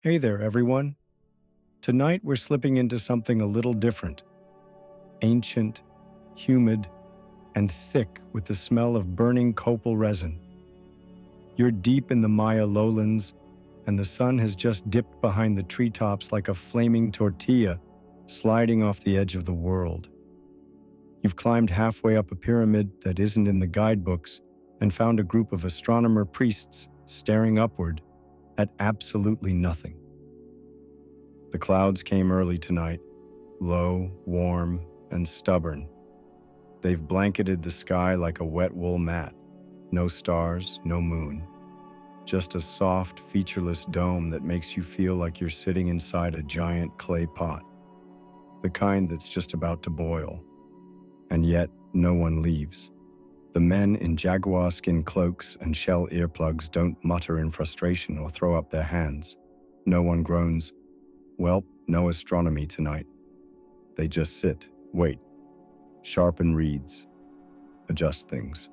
Hey there, everyone. Tonight we're slipping into something a little different. Ancient, humid, and thick with the smell of burning copal resin. You're deep in the Maya lowlands, and the sun has just dipped behind the treetops like a flaming tortilla, sliding off the edge of the world. You've climbed halfway up a pyramid that isn't in the guidebooks and found a group of astronomer priests staring upward at absolutely nothing. The clouds came early tonight, low, warm, and stubborn. They've blanketed the sky like a wet wool mat. No stars, no moon. Just a soft, featureless dome that makes you feel like you're sitting inside a giant clay pot. The kind that's just about to boil. And yet, no one leaves. The men in jaguar skin cloaks and shell earplugs don't mutter in frustration or throw up their hands. No one groans, "Well, no astronomy tonight." They just sit, wait, sharpen reeds, adjust things.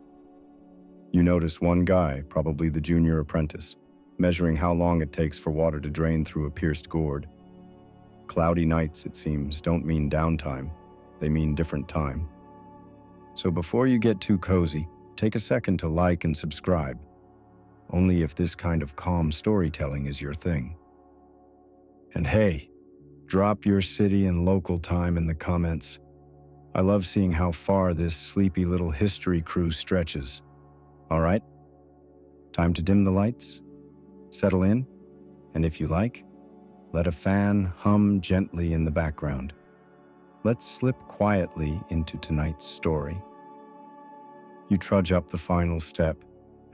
You notice one guy, probably the junior apprentice, measuring how long it takes for water to drain through a pierced gourd. Cloudy nights, it seems, don't mean downtime. They mean different time. So before you get too cozy, take a second to like and subscribe. Only if this kind of calm storytelling is your thing. And hey, drop your city and local time in the comments. I love seeing how far this sleepy little history crew stretches. All right? Time to dim the lights, settle in, and if you like, let a fan hum gently in the background. Let's slip quietly into tonight's story. You trudge up the final step,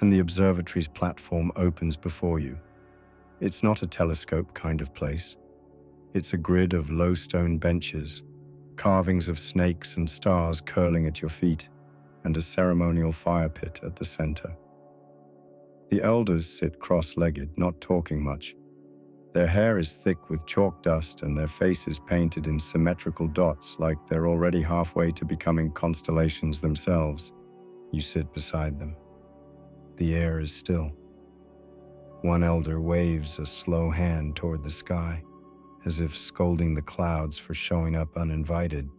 and the observatory's platform opens before you. It's not a telescope kind of place. It's a grid of low stone benches, carvings of snakes and stars curling at your feet, and a ceremonial fire pit at the center. The elders sit cross-legged, not talking much. Their hair is thick with chalk dust and their faces painted in symmetrical dots like they're already halfway to becoming constellations themselves. You sit beside them. The air is still. One elder waves a slow hand toward the sky, as if scolding the clouds for showing up uninvited.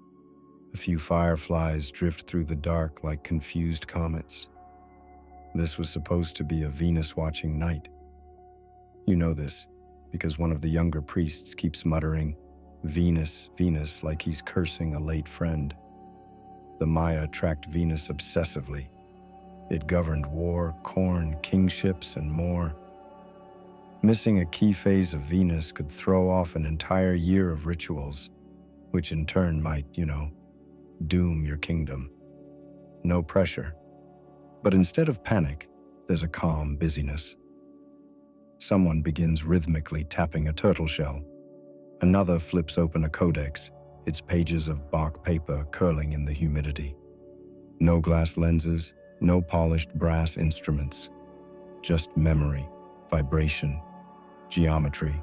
A few fireflies drift through the dark like confused comets. This was supposed to be a Venus-watching night. You know this, because one of the younger priests keeps muttering, "Venus, Venus," like he's cursing a late friend. The Maya tracked Venus obsessively. It governed war, corn, kingships, and more. Missing a key phase of Venus could throw off an entire year of rituals, which in turn might, doom your kingdom. No pressure. But instead of panic, there's a calm busyness. Someone begins rhythmically tapping a turtle shell. Another flips open a codex, its pages of bark paper curling in the humidity. No glass lenses, no polished brass instruments. Just memory, vibration, geometry,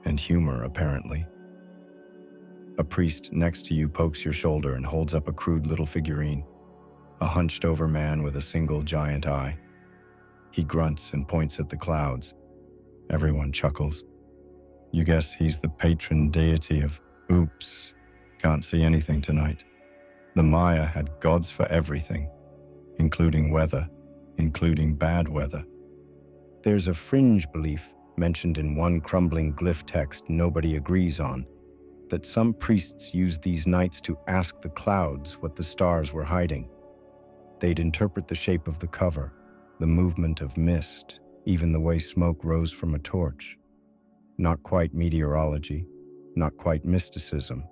and humor, apparently. A priest next to you pokes your shoulder and holds up a crude little figurine, a hunched-over man with a single giant eye. He grunts and points at the clouds. Everyone chuckles. You guess he's the patron deity of oops, can't see anything tonight. The Maya had gods for everything, including weather, including bad weather. There's a fringe belief mentioned in one crumbling glyph text nobody agrees on, that some priests used these nights to ask the clouds what the stars were hiding. They'd interpret the shape of the cover, the movement of mist, even the way smoke rose from a torch. Not quite meteorology, not quite mysticism,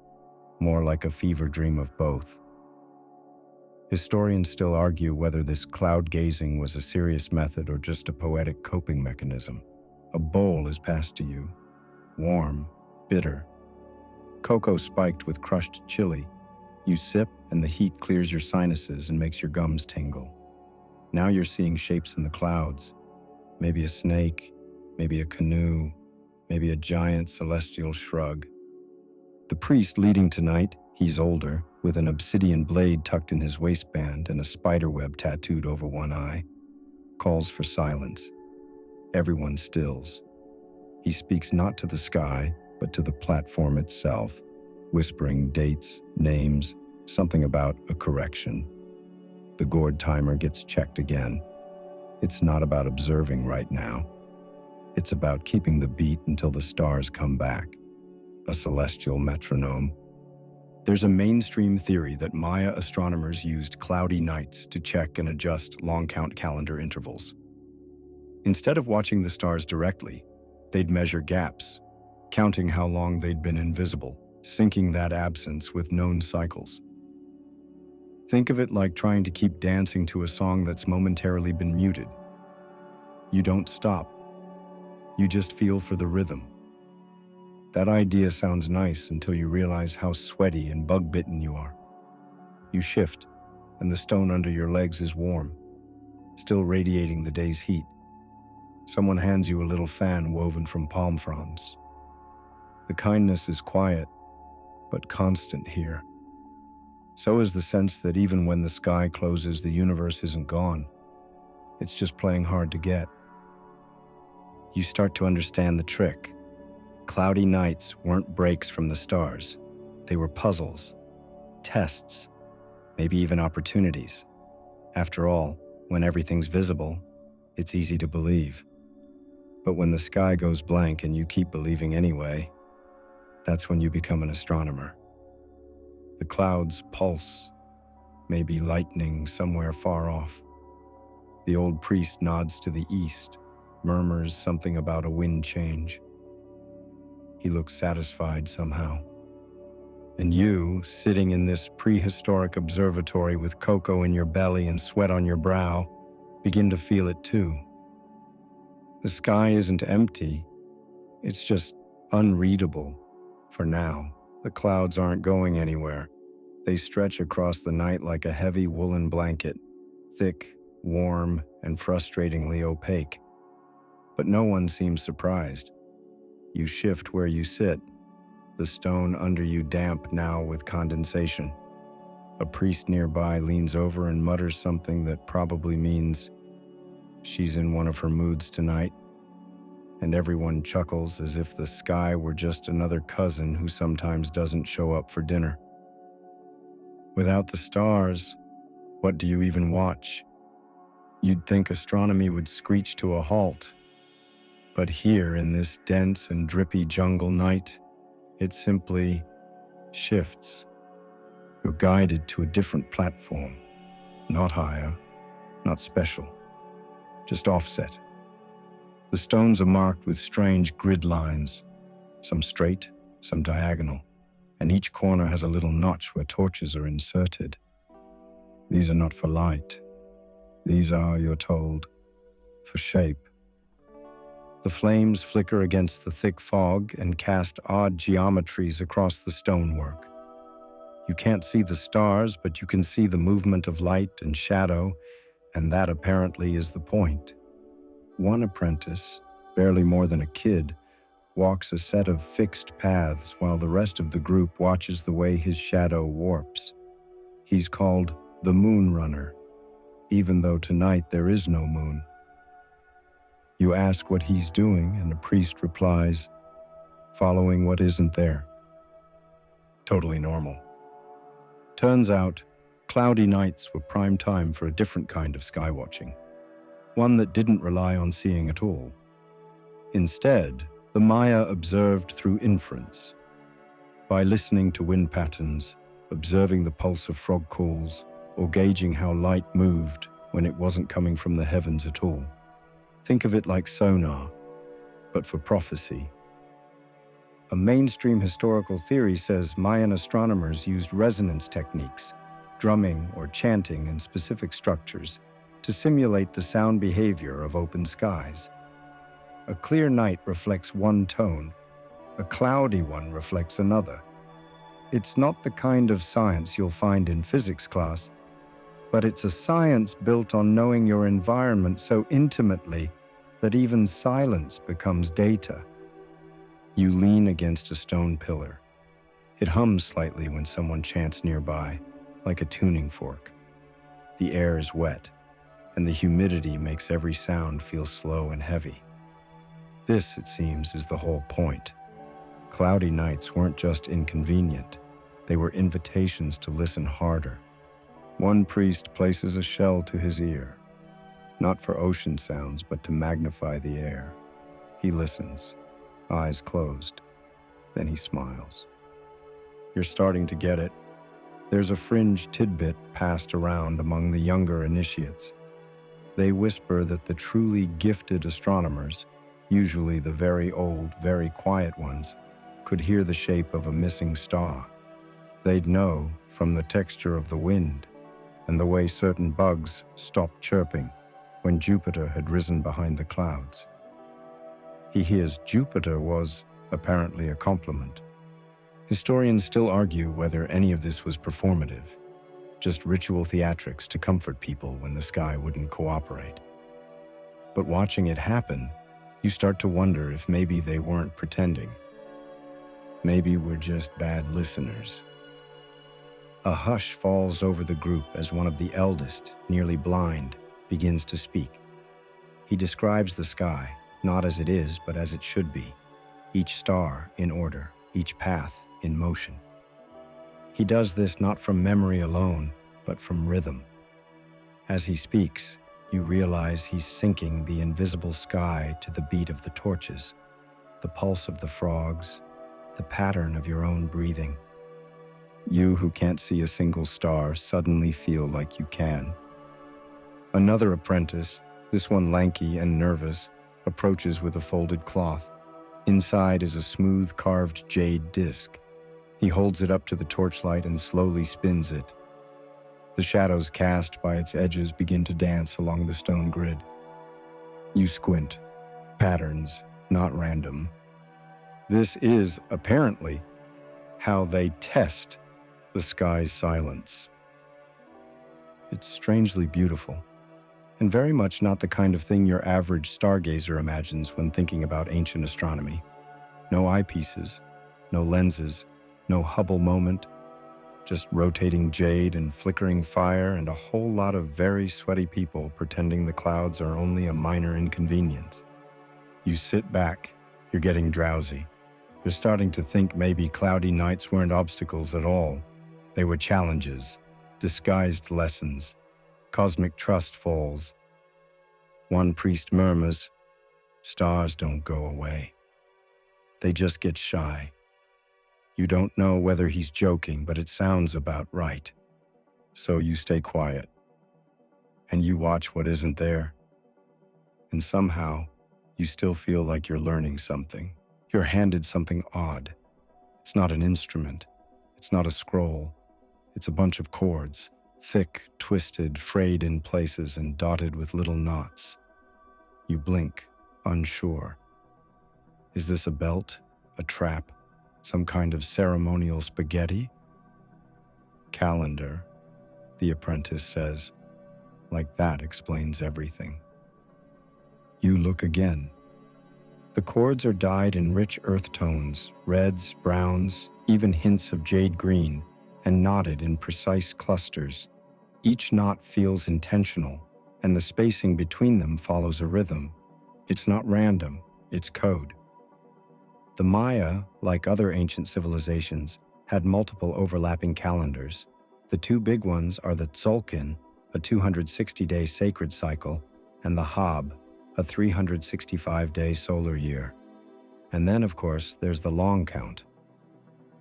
more like a fever dream of both. Historians still argue whether this cloud gazing was a serious method or just a poetic coping mechanism. A bowl is passed to you, warm, bitter. Cocoa spiked with crushed chili. You sip and the heat clears your sinuses and makes your gums tingle. Now you're seeing shapes in the clouds. Maybe a snake, maybe a canoe, maybe a giant celestial shrug. The priest leading tonight, he's older, with an obsidian blade tucked in his waistband and a spiderweb tattooed over one eye, calls for silence. Everyone stills. He speaks not to the sky, but to the platform itself, whispering dates, names, something about a correction. The gourd timer gets checked again. It's not about observing right now. It's about keeping the beat until the stars come back. A celestial metronome. There's a mainstream theory that Maya astronomers used cloudy nights to check and adjust long-count calendar intervals. Instead of watching the stars directly, they'd measure gaps, counting how long they'd been invisible, syncing that absence with known cycles. Think of it like trying to keep dancing to a song that's momentarily been muted. You don't stop. You just feel for the rhythm. That idea sounds nice until you realize how sweaty and bug-bitten you are. You shift, and the stone under your legs is warm, still radiating the day's heat. Someone hands you a little fan woven from palm fronds. The kindness is quiet, but constant here. So is the sense that even when the sky closes, the universe isn't gone. It's just playing hard to get. You start to understand the trick. Cloudy nights weren't breaks from the stars. They were puzzles, tests, maybe even opportunities. After all, when everything's visible, it's easy to believe. But when the sky goes blank and you keep believing anyway, that's when you become an astronomer. The clouds pulse, maybe lightning somewhere far off. The old priest nods to the east, murmurs something about a wind change. He looks satisfied somehow. And you, sitting in this prehistoric observatory with cocoa in your belly and sweat on your brow, begin to feel it too. The sky isn't empty, it's just unreadable for now. The clouds aren't going anywhere. They stretch across the night like a heavy woolen blanket, thick, warm, and frustratingly opaque. But no one seems surprised. You shift where you sit, the stone under you damp now with condensation. A priest nearby leans over and mutters something that probably means she's in one of her moods tonight, and everyone chuckles as if the sky were just another cousin who sometimes doesn't show up for dinner. Without the stars, what do you even watch? You'd think astronomy would screech to a halt. But here in this dense and drippy jungle night, it simply shifts. You're guided to a different platform, not higher, not special, just offset. The stones are marked with strange grid lines, some straight, some diagonal, and each corner has a little notch where torches are inserted. These are not for light. These are, you're told, for shape. The flames flicker against the thick fog and cast odd geometries across the stonework. You can't see the stars, but you can see the movement of light and shadow, and that apparently is the point. One apprentice, barely more than a kid, walks a set of fixed paths while the rest of the group watches the way his shadow warps. He's called the Moon Runner, even though tonight there is no moon. You ask what he's doing, and a priest replies, following what isn't there. Totally normal. Turns out, cloudy nights were prime time for a different kind of skywatching, one that didn't rely on seeing at all. Instead, the Maya observed through inference. By listening to wind patterns, observing the pulse of frog calls, or gauging how light moved when it wasn't coming from the heavens at all. Think of it like sonar, but for prophecy. A mainstream historical theory says Mayan astronomers used resonance techniques, drumming or chanting in specific structures, to simulate the sound behavior of open skies. A clear night reflects one tone, a cloudy one reflects another. It's not the kind of science you'll find in physics class, but it's a science built on knowing your environment so intimately that even silence becomes data. You lean against a stone pillar. It hums slightly when someone chants nearby, like a tuning fork. The air is wet, and the humidity makes every sound feel slow and heavy. This, it seems, is the whole point. Cloudy nights weren't just inconvenient, they were invitations to listen harder. One priest places a shell to his ear, not for ocean sounds, but to magnify the air. He listens, eyes closed. Then he smiles. You're starting to get it. There's a fringe tidbit passed around among the younger initiates. They whisper that the truly gifted astronomers, usually the very old, very quiet ones, could hear the shape of a missing star. They'd know from the texture of the wind and the way certain bugs stopped chirping when Jupiter had risen behind the clouds. He hears Jupiter was apparently a compliment. Historians still argue whether any of this was performative, just ritual theatrics to comfort people when the sky wouldn't cooperate. But watching it happen, you start to wonder if maybe they weren't pretending. Maybe we're just bad listeners. A hush falls over the group as one of the eldest, nearly blind, begins to speak. He describes the sky, not as it is, but as it should be. Each star in order, each path in motion. He does this not from memory alone, but from rhythm. As he speaks, you realize he's syncing the invisible sky to the beat of the torches, the pulse of the frogs, the pattern of your own breathing. You who can't see a single star suddenly feel like you can. Another apprentice, this one lanky and nervous, approaches with a folded cloth. Inside is a smooth carved jade disc. He holds it up to the torchlight and slowly spins it. The shadows cast by its edges begin to dance along the stone grid. You squint. Patterns, not random. This is, apparently, how they test the sky's silence. It's strangely beautiful, and very much not the kind of thing your average stargazer imagines when thinking about ancient astronomy. No eyepieces, no lenses, no Hubble moment, just rotating jade and flickering fire and a whole lot of very sweaty people pretending the clouds are only a minor inconvenience. You sit back, you're getting drowsy. You're starting to think maybe cloudy nights weren't obstacles at all. They were challenges, disguised lessons. Cosmic trust falls. One priest murmurs, "Stars don't go away. They just get shy." You don't know whether he's joking, but it sounds about right. So you stay quiet, and you watch what isn't there. And somehow, you still feel like you're learning something. You're handed something odd. It's not an instrument. It's not a scroll. It's a bunch of chords, thick, twisted, frayed in places, and dotted with little knots. You blink, unsure. Is this a belt, a trap, some kind of ceremonial spaghetti? Calendar, the apprentice says. Like that explains everything. You look again. The chords are dyed in rich earth tones, reds, browns, even hints of jade green, and knotted in precise clusters. Each knot feels intentional, and the spacing between them follows a rhythm. It's not random, it's code. The Maya, like other ancient civilizations, had multiple overlapping calendars. The two big ones are the Tzolk'in, a 260-day sacred cycle, and the Hab, a 365-day solar year. And then, of course, there's the long count,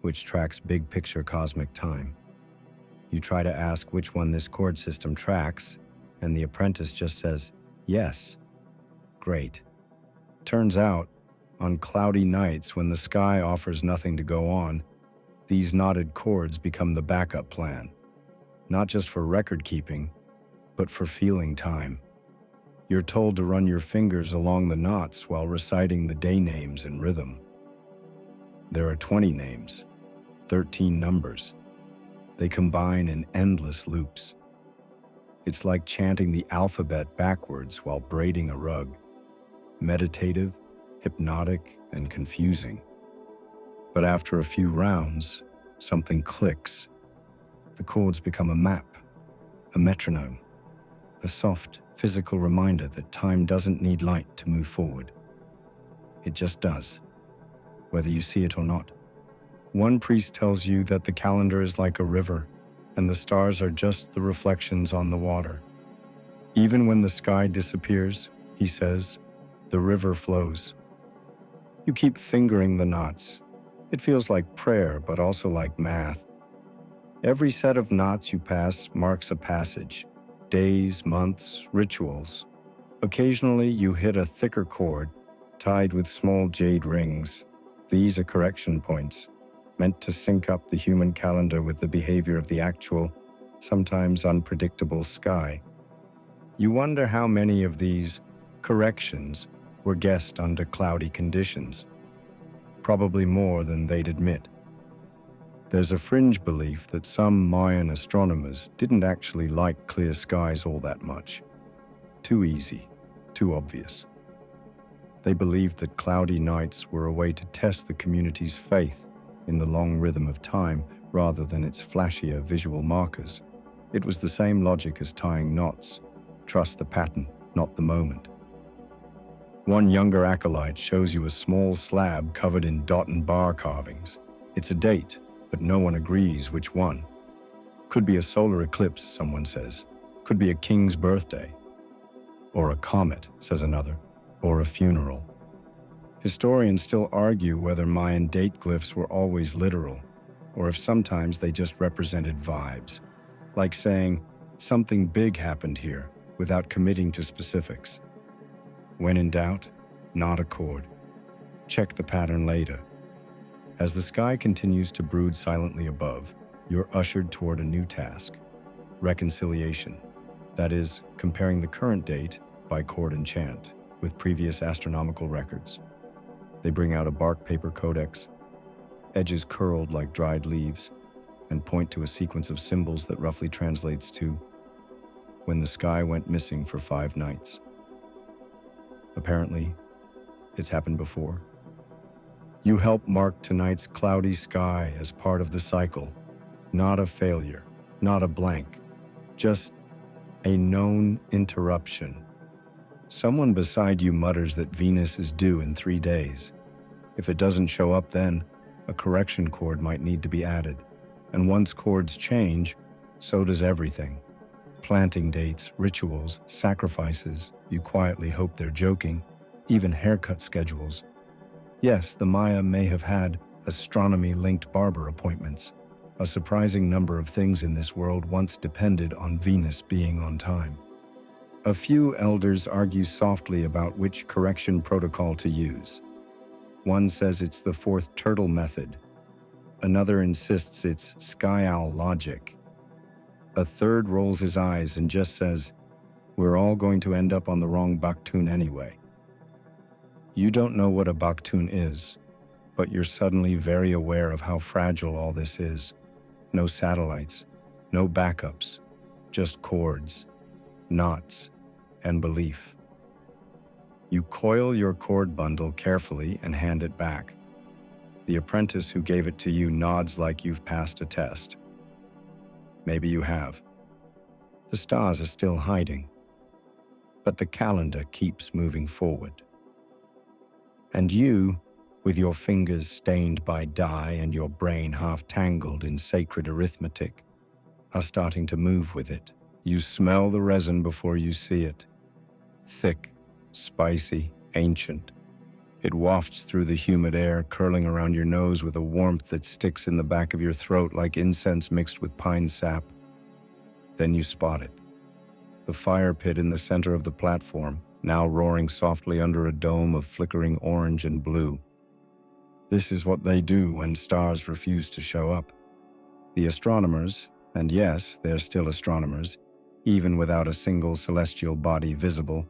which tracks big-picture cosmic time. You try to ask which one this chord system tracks, and the apprentice just says, yes. Great. Turns out, on cloudy nights when the sky offers nothing to go on, these knotted chords become the backup plan, not just for record-keeping, but for feeling time. You're told to run your fingers along the knots while reciting the day names in rhythm. There are 20 names, 13 numbers. They combine in endless loops. It's like chanting the alphabet backwards while braiding a rug. Meditative, hypnotic, and confusing. But after a few rounds, something clicks. The chords become a map, a metronome, a soft, physical reminder that time doesn't need light to move forward. It just does, whether you see it or not. One priest tells you that the calendar is like a river, and the stars are just the reflections on the water. Even when the sky disappears, he says, the river flows. You keep fingering the knots. It feels like prayer, but also like math. Every set of knots you pass marks a passage. Days, months, rituals. Occasionally, you hit a thicker cord, tied with small jade rings. These are correction points, meant to sync up the human calendar with the behavior of the actual, sometimes unpredictable sky. You wonder how many of these corrections were guessed under cloudy conditions. Probably more than they'd admit. There's a fringe belief that some Mayan astronomers didn't actually like clear skies all that much. Too easy, too obvious. They believed that cloudy nights were a way to test the community's faith in the long rhythm of time rather than its flashier visual markers. It was the same logic as tying knots. Trust the pattern, not the moment. One younger acolyte shows you a small slab covered in dot and bar carvings. It's a date, but no one agrees which one. Could be a solar eclipse, someone says. Could be a king's birthday. Or a comet, says another. Or a funeral. Historians still argue whether Mayan date glyphs were always literal, or if sometimes they just represented vibes. Like saying, something big happened here, without committing to specifics. When in doubt, not a chord. Check the pattern later. As the sky continues to brood silently above, you're ushered toward a new task. Reconciliation. That is, comparing the current date, by chord and chant, with previous astronomical records. They bring out a bark paper codex, edges curled like dried leaves, and point to a sequence of symbols that roughly translates to when the sky went missing for 5 nights. Apparently, it's happened before. You help mark tonight's cloudy sky as part of the cycle. Not a failure, not a blank, just a known interruption. Someone beside you mutters that Venus is due in 3 days. If it doesn't show up then, a correction chord might need to be added. And once chords change, so does everything. Planting dates, rituals, sacrifices, you quietly hope they're joking, even haircut schedules. Yes, the Maya may have had astronomy-linked barber appointments. A surprising number of things in this world once depended on Venus being on time. A few elders argue softly about which correction protocol to use. One says it's the 4th turtle method. Another insists it's sky owl logic. A third rolls his eyes and just says, we're all going to end up on the wrong baktun anyway. You don't know what a baktun is, but you're suddenly very aware of how fragile all this is. No satellites, no backups, just chords, knots, and belief. You coil your cord bundle carefully and hand it back. The apprentice who gave it to you nods like you've passed a test. Maybe you have. The stars are still hiding, but the calendar keeps moving forward. And you, with your fingers stained by dye and your brain half tangled in sacred arithmetic, are starting to move with it. You smell the resin before you see it. Thick, spicy, ancient. It wafts through the humid air, curling around your nose with a warmth that sticks in the back of your throat like incense mixed with pine sap. Then you spot it. The fire pit in the center of the platform, now roaring softly under a dome of flickering orange and blue. This is what they do when stars refuse to show up. The astronomers, and yes, they're still astronomers, even without a single celestial body visible,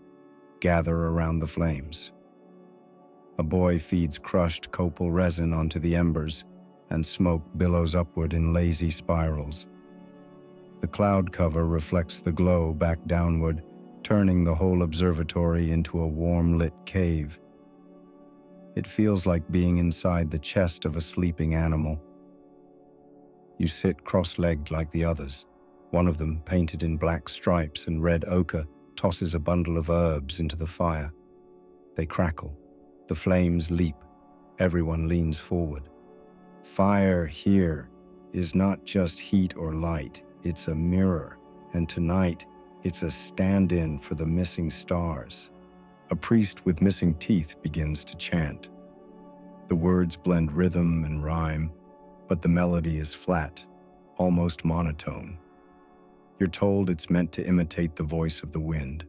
gather around the flames. A boy feeds crushed copal resin onto the embers, and smoke billows upward in lazy spirals. The cloud cover reflects the glow back downward, turning the whole observatory into a warm-lit cave. It feels like being inside the chest of a sleeping animal. You sit cross-legged like the others. One of them, painted in black stripes and red ochre, tosses a bundle of herbs into the fire. They crackle. The flames leap. Everyone leans forward. Fire here is not just heat or light, it's a mirror, and tonight it's a stand-in for the missing stars. A priest with missing teeth begins to chant. The words blend rhythm and rhyme, but the melody is flat, almost monotone. You're told it's meant to imitate the voice of the wind.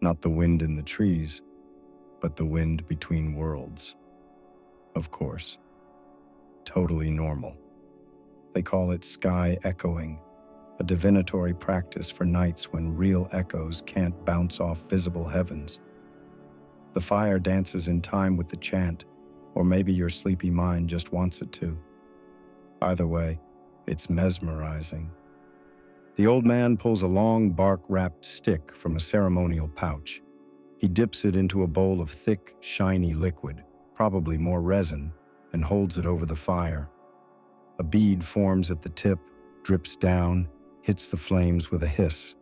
Not the wind in the trees, but the wind between worlds. Of course. Totally normal. They call it sky echoing, a divinatory practice for nights when real echoes can't bounce off visible heavens. The fire dances in time with the chant, or maybe your sleepy mind just wants it to. Either way, it's mesmerizing. The old man pulls a long bark-wrapped stick from a ceremonial pouch. He dips it into a bowl of thick, shiny liquid, probably more resin, and holds it over the fire. A bead forms at the tip, drips down, hits the flames with a hiss.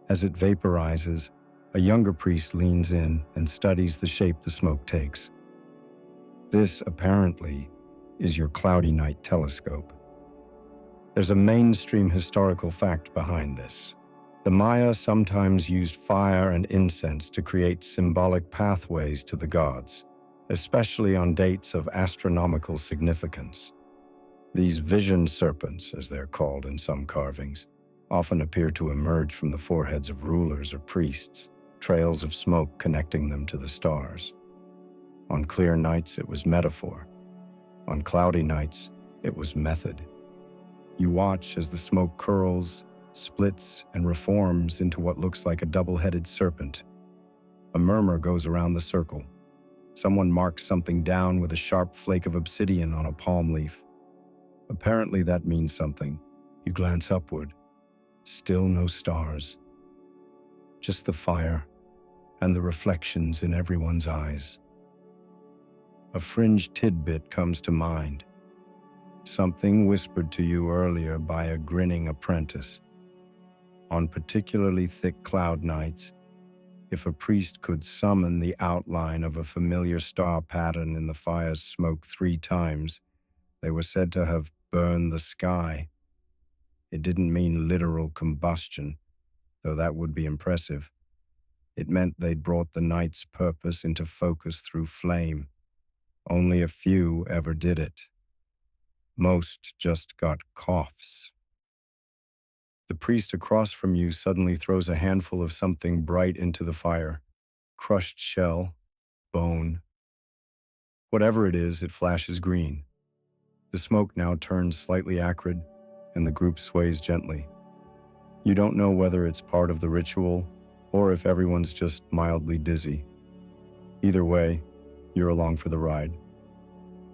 As it vaporizes, a younger priest leans in and studies the shape the smoke takes. This, apparently, is your cloudy night telescope. There's a mainstream historical fact behind this. The Maya sometimes used fire and incense to create symbolic pathways to the gods, especially on dates of astronomical significance. These vision serpents, as they're called in some carvings, often appear to emerge from the foreheads of rulers or priests, trails of smoke connecting them to the stars. On clear nights, it was metaphor. On cloudy nights, it was method. You watch as the smoke curls, splits, and reforms into what looks like a double-headed serpent. A murmur goes around the circle. Someone marks something down with a sharp flake of obsidian on a palm leaf. Apparently that means something. You glance upward. Still no stars. Just the fire and the reflections in everyone's eyes. A fringe tidbit comes to mind. Something whispered to you earlier by a grinning apprentice. On particularly thick cloud nights, if a priest could summon the outline of a familiar star pattern in the fire's smoke 3 times, they were said to have burned the sky. It didn't mean literal combustion, though that would be impressive. It meant they'd brought the night's purpose into focus through flame. Only a few ever did it. Most just got coughs. The priest across from you suddenly throws a handful of something bright into the fire. Crushed shell, bone. Whatever it is, it flashes green. The smoke now turns slightly acrid, and the group sways gently. You don't know whether it's part of the ritual or if everyone's just mildly dizzy. Either way, you're along for the ride.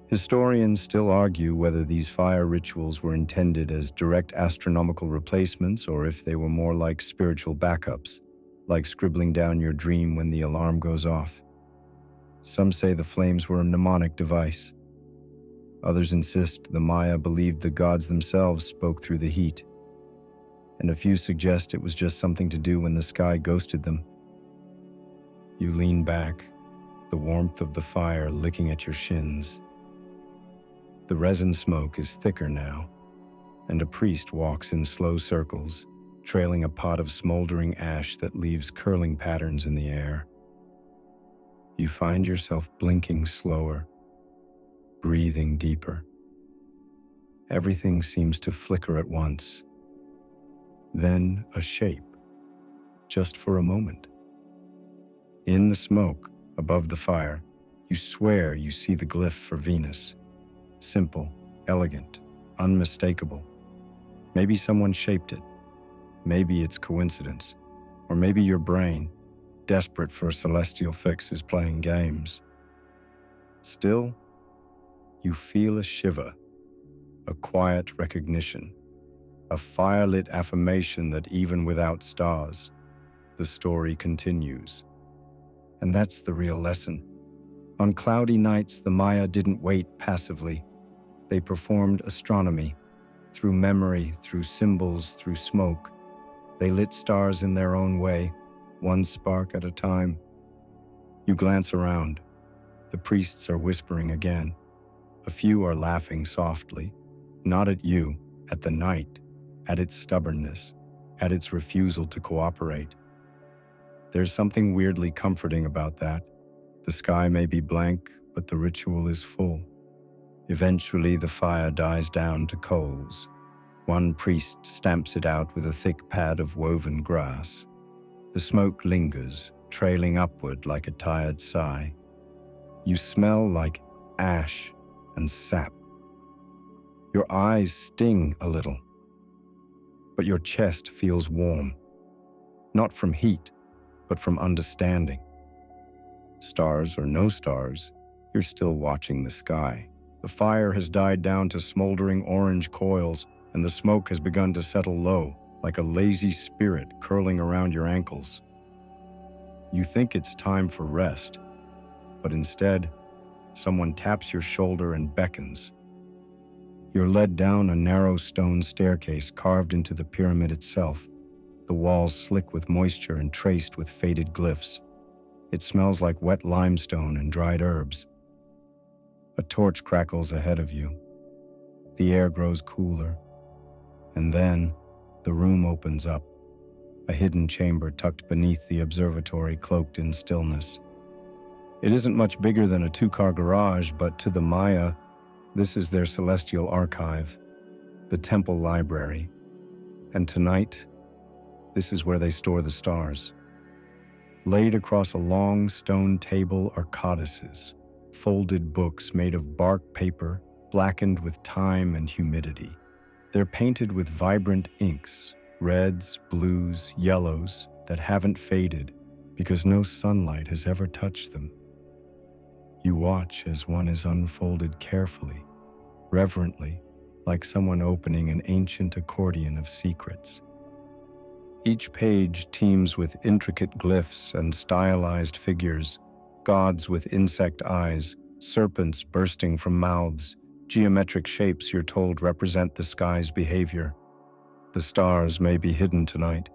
Historians still argue whether these fire rituals were intended as direct astronomical replacements or if they were more like spiritual backups, like scribbling down your dream when the alarm goes off. Some say the flames were a mnemonic device. Others insist the Maya believed the gods themselves spoke through the heat. And a few suggest it was just something to do when the sky ghosted them. You lean back, the warmth of the fire licking at your shins. The resin smoke is thicker now, and a priest walks in slow circles, trailing a pot of smoldering ash that leaves curling patterns in the air. You find yourself blinking slower, breathing deeper. Everything seems to flicker at once. Then a shape, just for a moment. In the smoke, above the fire, you swear you see the glyph for Venus. Simple, elegant, unmistakable. Maybe someone shaped it. Maybe it's coincidence. Or maybe your brain, desperate for a celestial fix, is playing games. Still, you feel a shiver, a quiet recognition, a fire-lit affirmation that even without stars, the story continues. And that's the real lesson. On cloudy nights, the Maya didn't wait passively. They performed astronomy, through memory, through symbols, through smoke. They lit stars in their own way, one spark at a time. You glance around. The priests are whispering again. A few are laughing softly, not at you, at the night, at its stubbornness, at its refusal to cooperate. There's something weirdly comforting about that. The sky may be blank, but the ritual is full. Eventually, the fire dies down to coals. One priest stamps it out with a thick pad of woven grass. The smoke lingers, trailing upward like a tired sigh. You smell like ash and sap. Your eyes sting a little, but your chest feels warm. Not from heat, but from understanding. Stars or no stars, you're still watching the sky. The fire has died down to smoldering orange coils, and the smoke has begun to settle low, like a lazy spirit curling around your ankles. You think it's time for rest, but instead, someone taps your shoulder and beckons. You're led down a narrow stone staircase carved into the pyramid itself, the walls slick with moisture and traced with faded glyphs. It smells like wet limestone and dried herbs. A torch crackles ahead of you. The air grows cooler. And then, the room opens up, a hidden chamber tucked beneath the observatory cloaked in stillness. It isn't much bigger than a two-car garage, but to the Maya, this is their celestial archive, the temple library. And tonight, this is where they store the stars. Laid across a long stone table are codices, folded books made of bark paper, blackened with time and humidity. They're painted with vibrant inks, reds, blues, yellows, that haven't faded because no sunlight has ever touched them. You watch as one is unfolded carefully, reverently, like someone opening an ancient accordion of secrets. Each page teems with intricate glyphs and stylized figures, gods with insect eyes, serpents bursting from mouths, geometric shapes you're told represent the sky's behavior. The stars may be hidden tonight,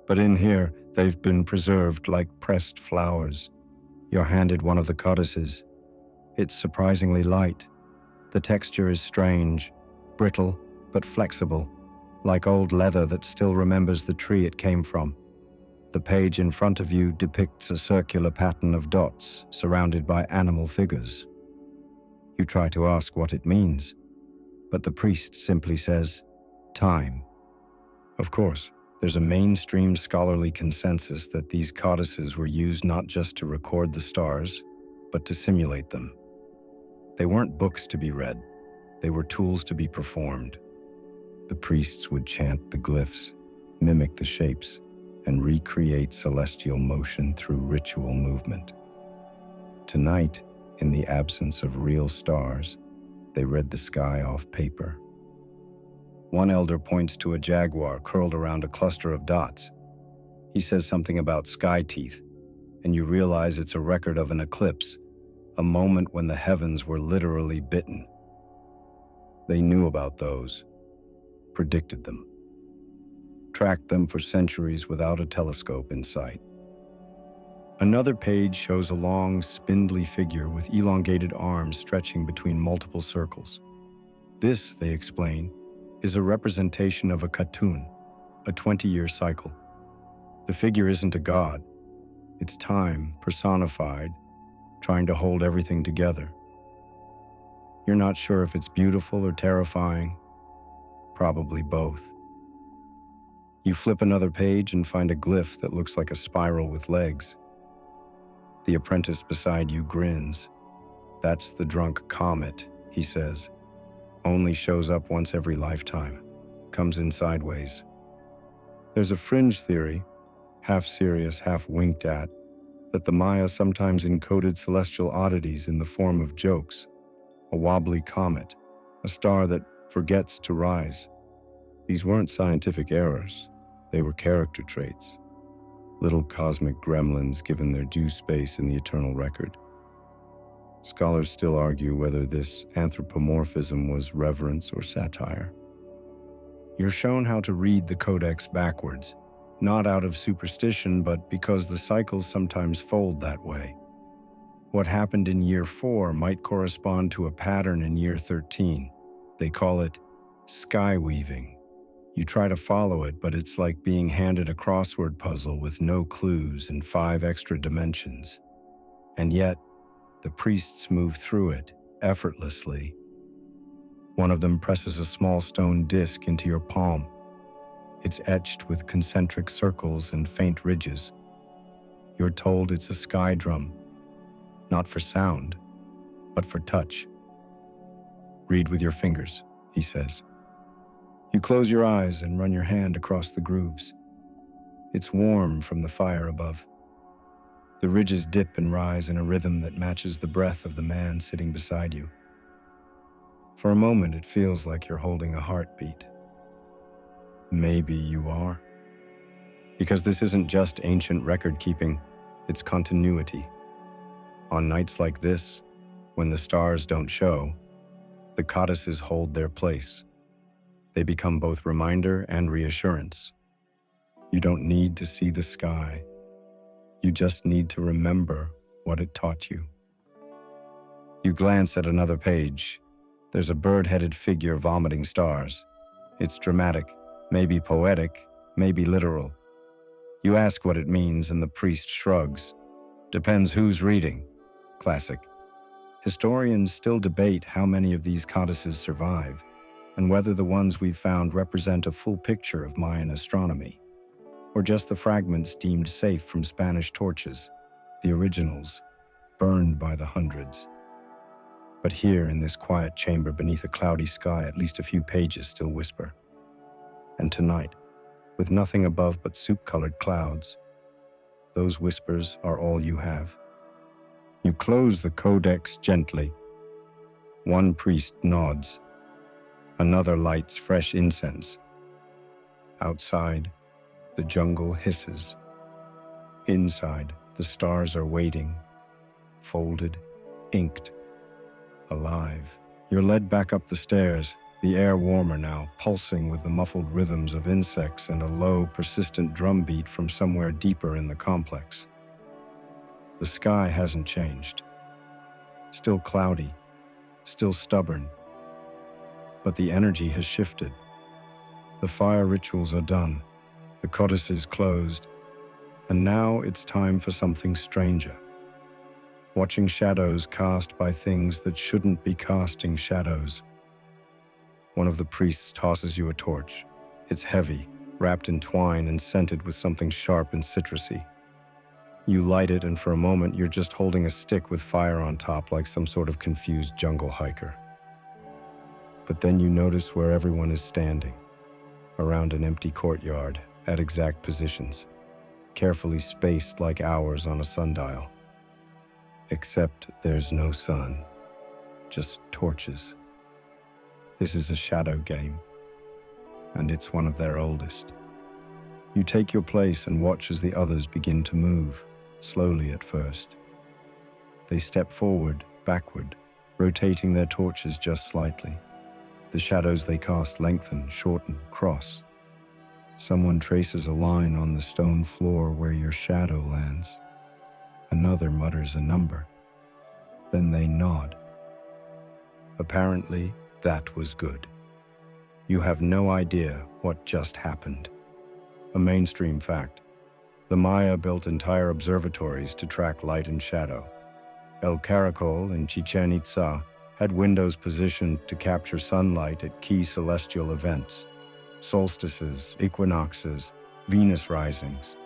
but in here they've been preserved like pressed flowers. You're handed one of the codices. It's surprisingly light. The texture is strange, brittle but flexible, like old leather that still remembers the tree it came from. The page in front of you depicts a circular pattern of dots surrounded by animal figures. You try to ask what it means, but the priest simply says, time. Of course, there's a mainstream scholarly consensus that these codices were used not just to record the stars, but to simulate them. They weren't books to be read, they were tools to be performed. The priests would chant the glyphs, mimic the shapes, and recreate celestial motion through ritual movement. Tonight, in the absence of real stars, they read the sky off paper. One elder points to a jaguar curled around a cluster of dots. He says something about sky teeth, and you realize it's a record of an eclipse, a moment when the heavens were literally bitten. They knew about those, predicted them, tracked them for centuries without a telescope in sight. Another page shows a long, spindly figure with elongated arms stretching between multiple circles. This, they explain, is a representation of a Katun, a 20-year cycle. The figure isn't a god. It's time personified, trying to hold everything together. You're not sure if it's beautiful or terrifying. Probably both. You flip another page and find a glyph that looks like a spiral with legs. The apprentice beside you grins. That's the drunk comet, he says. Only shows up once every lifetime. Comes in sideways. There's a fringe theory, half serious, half winked at, that the Maya sometimes encoded celestial oddities in the form of jokes. A wobbly comet, a star that forgets to rise. These weren't scientific errors. They were character traits. Little cosmic gremlins given their due space in the eternal record. Scholars still argue whether this anthropomorphism was reverence or satire. You're shown how to read the codex backwards, not out of superstition, but because the cycles sometimes fold that way. What happened in year 4 might correspond to a pattern in year 13. They call it sky weaving. You try to follow it, but it's like being handed a crossword puzzle with no clues and 5 extra dimensions. And yet, the priests move through it effortlessly. One of them presses a small stone disc into your palm. It's etched with concentric circles and faint ridges. You're told it's a sky drum, not for sound, but for touch. Read with your fingers, he says. You close your eyes and run your hand across the grooves. It's warm from the fire above. The ridges dip and rise in a rhythm that matches the breath of the man sitting beside you. For a moment, it feels like you're holding a heartbeat. Maybe you are. Because this isn't just ancient record-keeping, it's continuity. On nights like this, when the stars don't show, the codices hold their place. They become both reminder and reassurance. You don't need to see the sky. You just need to remember what it taught you. You glance at another page. There's a bird-headed figure vomiting stars. It's dramatic, maybe poetic, maybe literal. You ask what it means and the priest shrugs. Depends who's reading. Classic. Historians still debate how many of these codices survive, and whether the ones we've found represent a full picture of Mayan astronomy, or just the fragments deemed safe from Spanish torches, the originals, burned by the hundreds. But here in this quiet chamber beneath a cloudy sky, at least a few pages still whisper. And tonight, with nothing above but soup-colored clouds, those whispers are all you have. You close the codex gently. One priest nods. Another lights fresh incense. Outside, the jungle hisses. Inside, the stars are waiting, folded, inked, alive. You're led back up the stairs, the air warmer now, pulsing with the muffled rhythms of insects and a low, persistent drumbeat from somewhere deeper in the complex. The sky hasn't changed. Still cloudy, still stubborn. But the energy has shifted. The fire rituals are done, the codices closed, and now it's time for something stranger. Watching shadows cast by things that shouldn't be casting shadows. One of the priests tosses you a torch. It's heavy, wrapped in twine and scented with something sharp and citrusy. You light it, and for a moment you're just holding a stick with fire on top like some sort of confused jungle hiker. But then you notice where everyone is standing, around an empty courtyard, at exact positions, carefully spaced like hours on a sundial. Except there's no sun, just torches. This is a shadow game, and it's one of their oldest. You take your place and watch as the others begin to move, slowly at first. They step forward, backward, rotating their torches just slightly. The shadows they cast lengthen, shorten, cross. Someone traces a line on the stone floor where your shadow lands. Another mutters a number. Then they nod. Apparently, that was good. You have no idea what just happened. A mainstream fact. The Maya built entire observatories to track light and shadow. El Caracol in Chichen Itza had windows positioned to capture sunlight at key celestial events, solstices, equinoxes, Venus risings.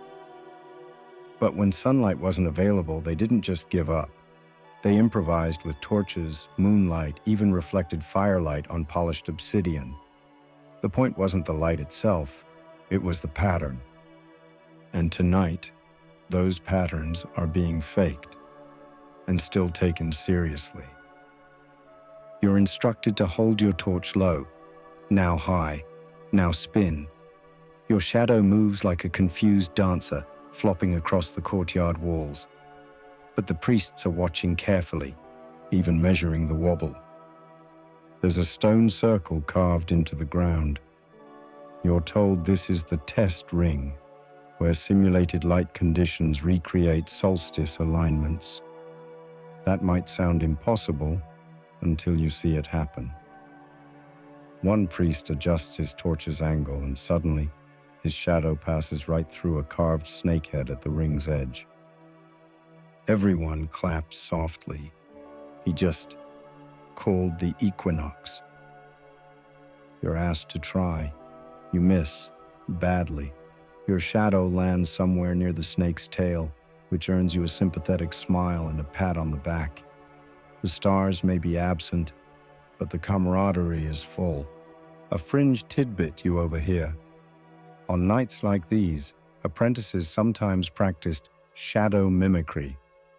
But when sunlight wasn't available, they didn't just give up. They improvised with torches, moonlight, even reflected firelight on polished obsidian. The point wasn't the light itself, it was the pattern. And tonight, those patterns are being faked and still taken seriously. You're instructed to hold your torch low, now high, now spin. Your shadow moves like a confused dancer, flopping across the courtyard walls. But the priests are watching carefully, even measuring the wobble. There's a stone circle carved into the ground. You're told this is the test ring, where simulated light conditions recreate solstice alignments. That might sound impossible until you see it happen. One priest adjusts his torch's angle, and suddenly, his shadow passes right through a carved snakehead at the ring's edge. Everyone claps softly. He just called the equinox. You're asked to try. You miss, badly. Your shadow lands somewhere near the snake's tail, which earns you a sympathetic smile and a pat on the back. The stars may be absent, but the camaraderie is full. A fringe tidbit you overhear. On nights like these, apprentices sometimes practiced shadow mimicry,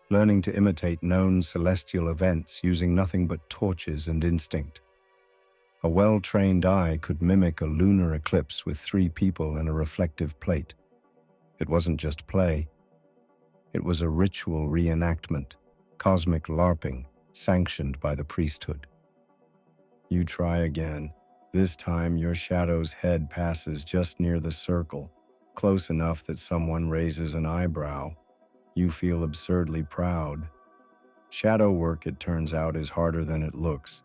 learning to imitate known celestial events using nothing but torches and instinct. A well-trained eye could mimic a lunar eclipse with 3 people and a reflective plate. It wasn't just play. It was a ritual reenactment, cosmic LARPing, sanctioned by the priesthood. You try again. This time, your shadow's head passes just near the circle, close enough that someone raises an eyebrow. You feel absurdly proud. Shadow work, it turns out, is harder than it looks.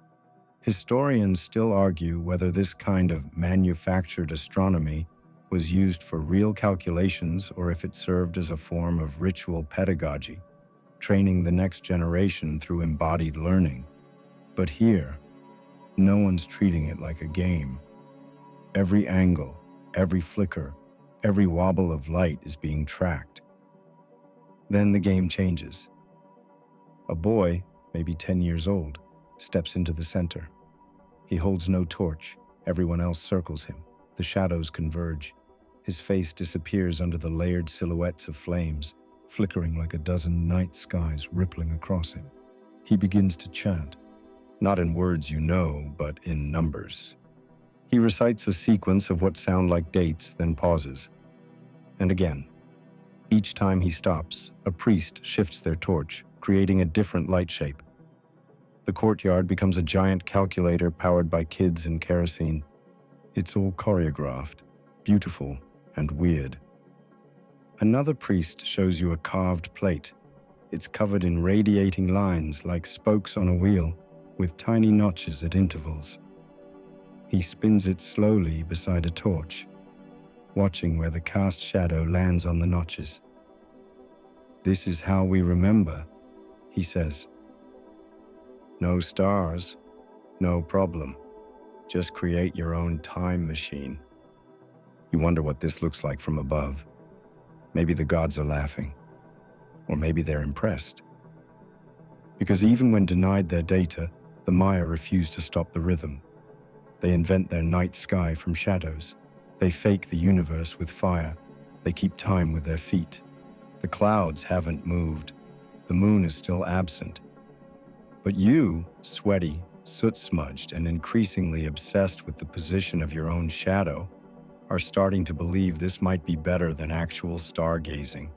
Historians still argue whether this kind of manufactured astronomy was used for real calculations or if it served as a form of ritual pedagogy, training the next generation through embodied learning. But here, no one's treating it like a game. Every angle, every flicker, every wobble of light is being tracked. Then the game changes. A boy, maybe 10 years old, steps into the center. He holds no torch. Everyone else circles him. The shadows converge. His face disappears under the layered silhouettes of flames, flickering like a dozen night skies rippling across him. He begins to chant, not in words you know, but in numbers. He recites a sequence of what sound like dates, then pauses. And again. Each time he stops, a priest shifts their torch, creating a different light shape. The courtyard becomes a giant calculator powered by kids and kerosene. It's all choreographed, beautiful, and weird. Another priest shows you a carved plate. It's covered in radiating lines like spokes on a wheel, with tiny notches at intervals. He spins it slowly beside a torch, watching where the cast shadow lands on the notches. "This is how we remember," he says. "No stars, no problem. Just create your own time machine." You wonder what this looks like from above. Maybe the gods are laughing, or maybe they're impressed. Because even when denied their data, the Maya refuse to stop the rhythm. They invent their night sky from shadows. They fake the universe with fire. They keep time with their feet. The clouds haven't moved. The moon is still absent. But you, sweaty, soot-smudged, and increasingly obsessed with the position of your own shadow, are starting to believe this might be better than actual stargazing.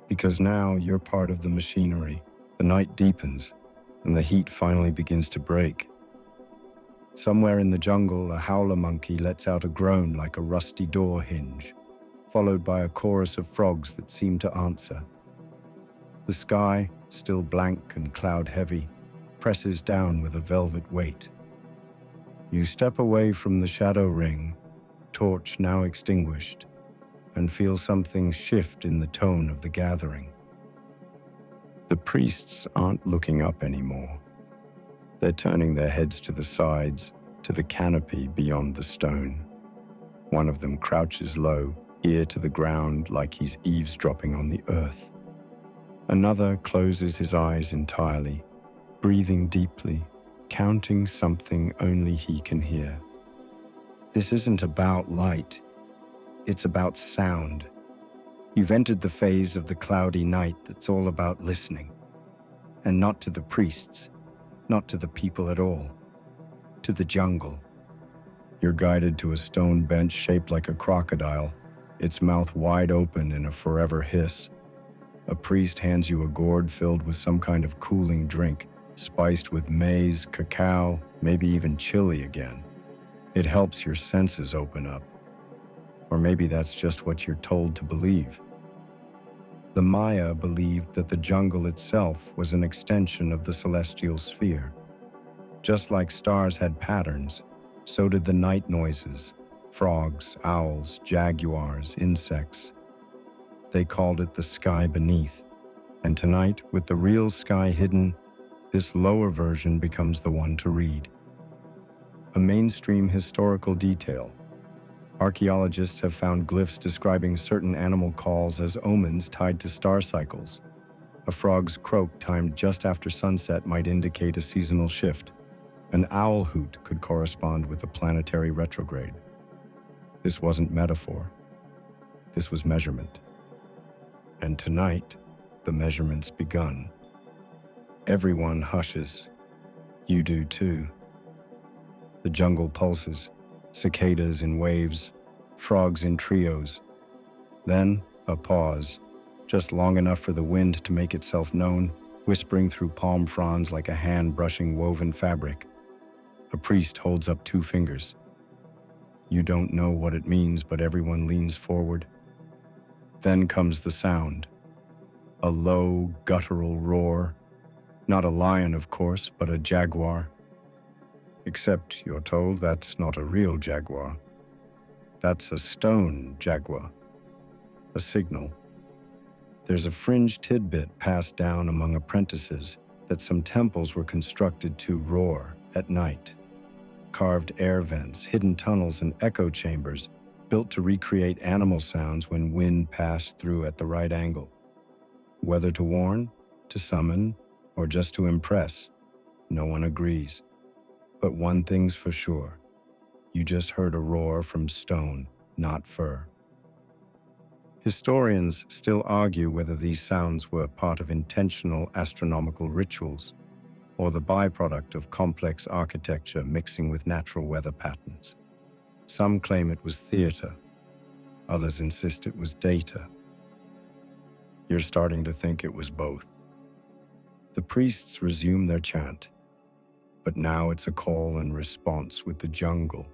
Because now you're part of the machinery. The night deepens, and the heat finally begins to break. Somewhere in the jungle, a howler monkey lets out a groan like a rusty door hinge, followed by a chorus of frogs that seem to answer. The sky, still blank and cloud-heavy, presses down with a velvet weight. You step away from the shadow ring, torch now extinguished, and feel something shift in the tone of the gathering. The priests aren't looking up anymore. They're turning their heads to the sides, to the canopy beyond the stone. One of them crouches low, ear to the ground like he's eavesdropping on the earth. Another closes his eyes entirely, breathing deeply, counting something only he can hear. This isn't about light, it's about sound. You've entered the phase of the cloudy night that's all about listening. And not to the priests, not to the people at all, to the jungle. You're guided to a stone bench shaped like a crocodile, its mouth wide open in a forever hiss. A priest hands you a gourd filled with some kind of cooling drink, spiced with maize, cacao, maybe even chili again. It helps your senses open up. Or maybe that's just what you're told to believe. The Maya believed that the jungle itself was an extension of the celestial sphere. Just like stars had patterns, so did the night noises: frogs, owls, jaguars, insects. They called it the sky beneath. And tonight, with the real sky hidden, this lower version becomes the one to read. A mainstream historical detail. Archaeologists have found glyphs describing certain animal calls as omens tied to star cycles. A frog's croak timed just after sunset might indicate a seasonal shift. An owl hoot could correspond with a planetary retrograde. This wasn't metaphor. This was measurement. And tonight, the measurement's begun. Everyone hushes. You do too. The jungle pulses, cicadas in waves, frogs in trios. Then, a pause, just long enough for the wind to make itself known, whispering through palm fronds like a hand brushing woven fabric. A priest holds up 2 fingers. You don't know what it means, but everyone leans forward. Then comes the sound. A low, guttural roar. Not a lion, of course, but a jaguar. Except, you're told, that's not a real jaguar. That's a stone jaguar. A signal. There's a fringe tidbit passed down among apprentices that some temples were constructed to roar at night. Carved air vents, hidden tunnels, and echo chambers built to recreate animal sounds when wind passed through at the right angle. Whether to warn, to summon, or just to impress, no one agrees. But one thing's for sure. You just heard a roar from stone, not fur. Historians still argue whether these sounds were part of intentional astronomical rituals or the byproduct of complex architecture mixing with natural weather patterns. Some claim it was theater. Others insist it was data. You're starting to think it was both. The priests resume their chant, but now it's a call and response with the jungle.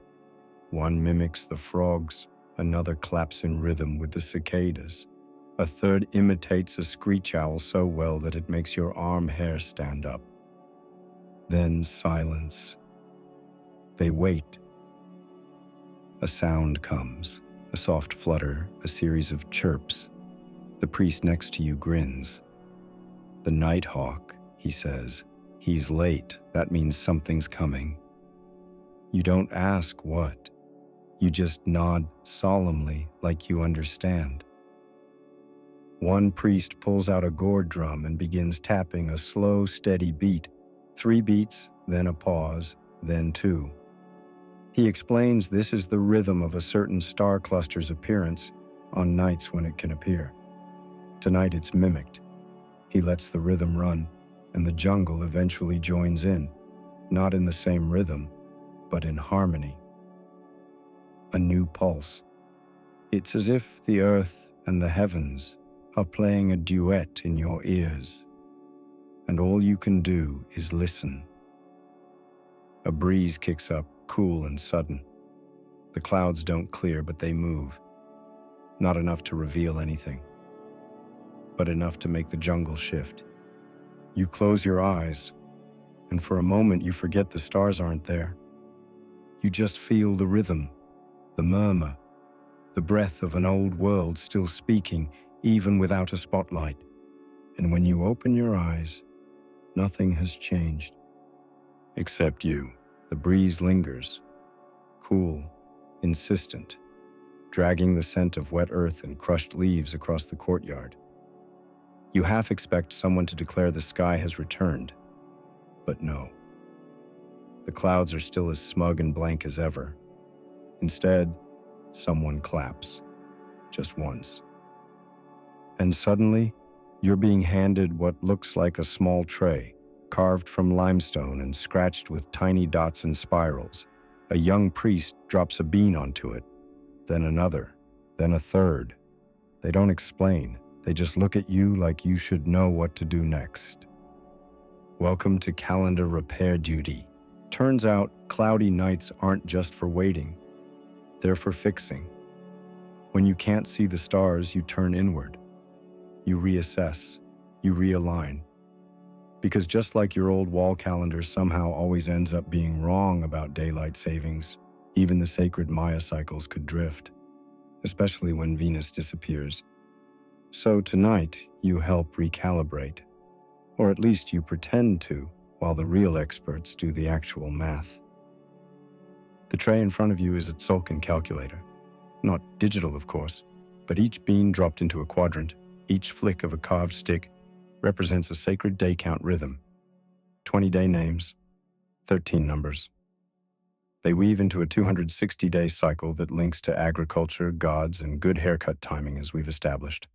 One mimics the frogs, another claps in rhythm with the cicadas. A third imitates a screech owl so well that it makes your arm hair stand up. Then silence. They wait. A sound comes, a soft flutter, a series of chirps. The priest next to you grins. The nighthawk, he says. He's late. That means something's coming. You don't ask what. You just nod solemnly like you understand. One priest pulls out a gourd drum and begins tapping a slow, steady beat. 3 beats, then a pause, then 2. He explains this is the rhythm of a certain star cluster's appearance on nights when it can appear. Tonight it's mimicked. He lets the rhythm run, and the jungle eventually joins in, not in the same rhythm, but in harmony. A new pulse. It's as if the earth and the heavens are playing a duet in your ears, and all you can do is listen. A breeze kicks up, cool and sudden. The clouds don't clear, but they move. Not enough to reveal anything, but enough to make the jungle shift. You close your eyes, and for a moment you forget the stars aren't there. You just feel the rhythm, the murmur, the breath of an old world still speaking even without a spotlight. And when you open your eyes, nothing has changed. Except you. The breeze lingers, cool, insistent, dragging the scent of wet earth and crushed leaves across the courtyard. You half expect someone to declare the sky has returned, but no. The clouds are still as smug and blank as ever. Instead, someone claps, just once. And suddenly, you're being handed what looks like a small tray, carved from limestone and scratched with tiny dots and spirals. A young priest drops a bean onto it, then another, then a third. They don't explain. They just look at you like you should know what to do next. Welcome to calendar repair duty. Turns out, cloudy nights aren't just for waiting. They're for fixing. When you can't see the stars, you turn inward. You reassess, you realign. Because just like your old wall calendar somehow always ends up being wrong about daylight savings, even the sacred Maya cycles could drift, especially when Venus disappears. So tonight, you help recalibrate, or at least you pretend to, while the real experts do the actual math. The tray in front of you is a Tzolk'in calculator. Not digital, of course, but each bean dropped into a quadrant, each flick of a carved stick, represents a sacred day count rhythm. 20-day names, 13 numbers. They weave into a 260-day cycle that links to agriculture, gods, and good haircut timing as we've established.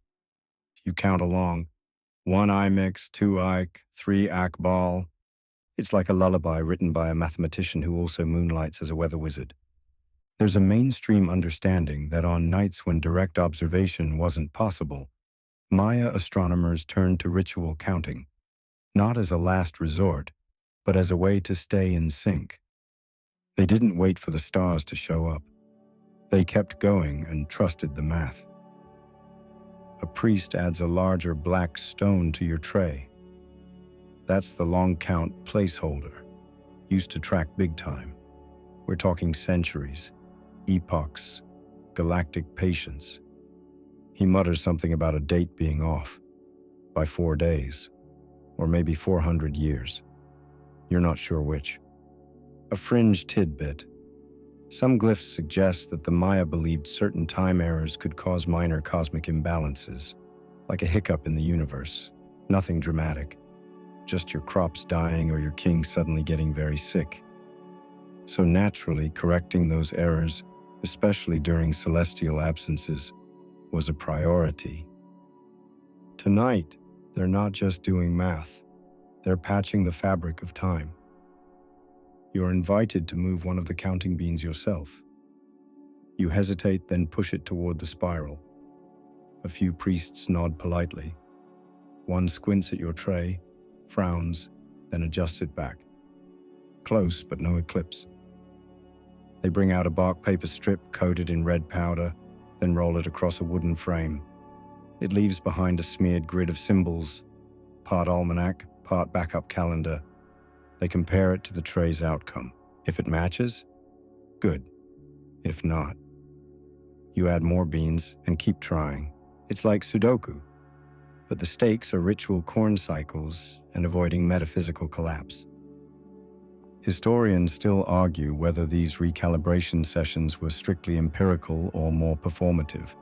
You count along. 1 Imix, 2 Ike, 3 Akbal. It's like a lullaby written by a mathematician who also moonlights as a weather wizard. There's a mainstream understanding that on nights when direct observation wasn't possible, Maya astronomers turned to ritual counting, not as a last resort, but as a way to stay in sync. They didn't wait for the stars to show up. They kept going and trusted the math. A priest adds a larger black stone to your tray. That's the long count placeholder, used to track big time. We're talking centuries, epochs, galactic patience. He mutters something about a date being off by 4 days, or maybe 400 years. You're not sure which. A fringe tidbit. Some glyphs suggest that the Maya believed certain time errors could cause minor cosmic imbalances, like a hiccup in the universe. Nothing dramatic, just your crops dying or your king suddenly getting very sick. So naturally, correcting those errors, especially during celestial absences, was a priority. Tonight, they're not just doing math, they're patching the fabric of time. You're invited to move one of the counting beans yourself. You hesitate, then push it toward the spiral. A few priests nod politely. One squints at your tray, frowns, then adjusts it back. Close, but no eclipse. They bring out a bark paper strip coated in red powder, then roll it across a wooden frame. It leaves behind a smeared grid of symbols, part almanac, part backup calendar. They compare it to the tray's outcome. If it matches, good. If not, you add more beans and keep trying. It's like Sudoku, but the stakes are ritual corn cycles and avoiding metaphysical collapse. Historians still argue whether these recalibration sessions were strictly empirical or more performative.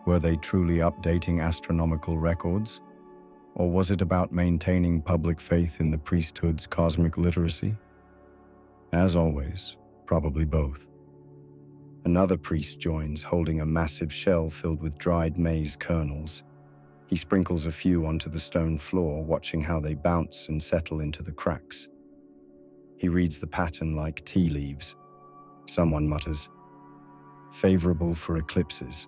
Were they truly updating astronomical records? Or was it about maintaining public faith in the priesthood's cosmic literacy? As always, probably both. Another priest joins, holding a massive shell filled with dried maize kernels. He sprinkles a few onto the stone floor, watching how they bounce and settle into the cracks. He reads the pattern like tea leaves. Someone mutters, "Favorable for eclipses,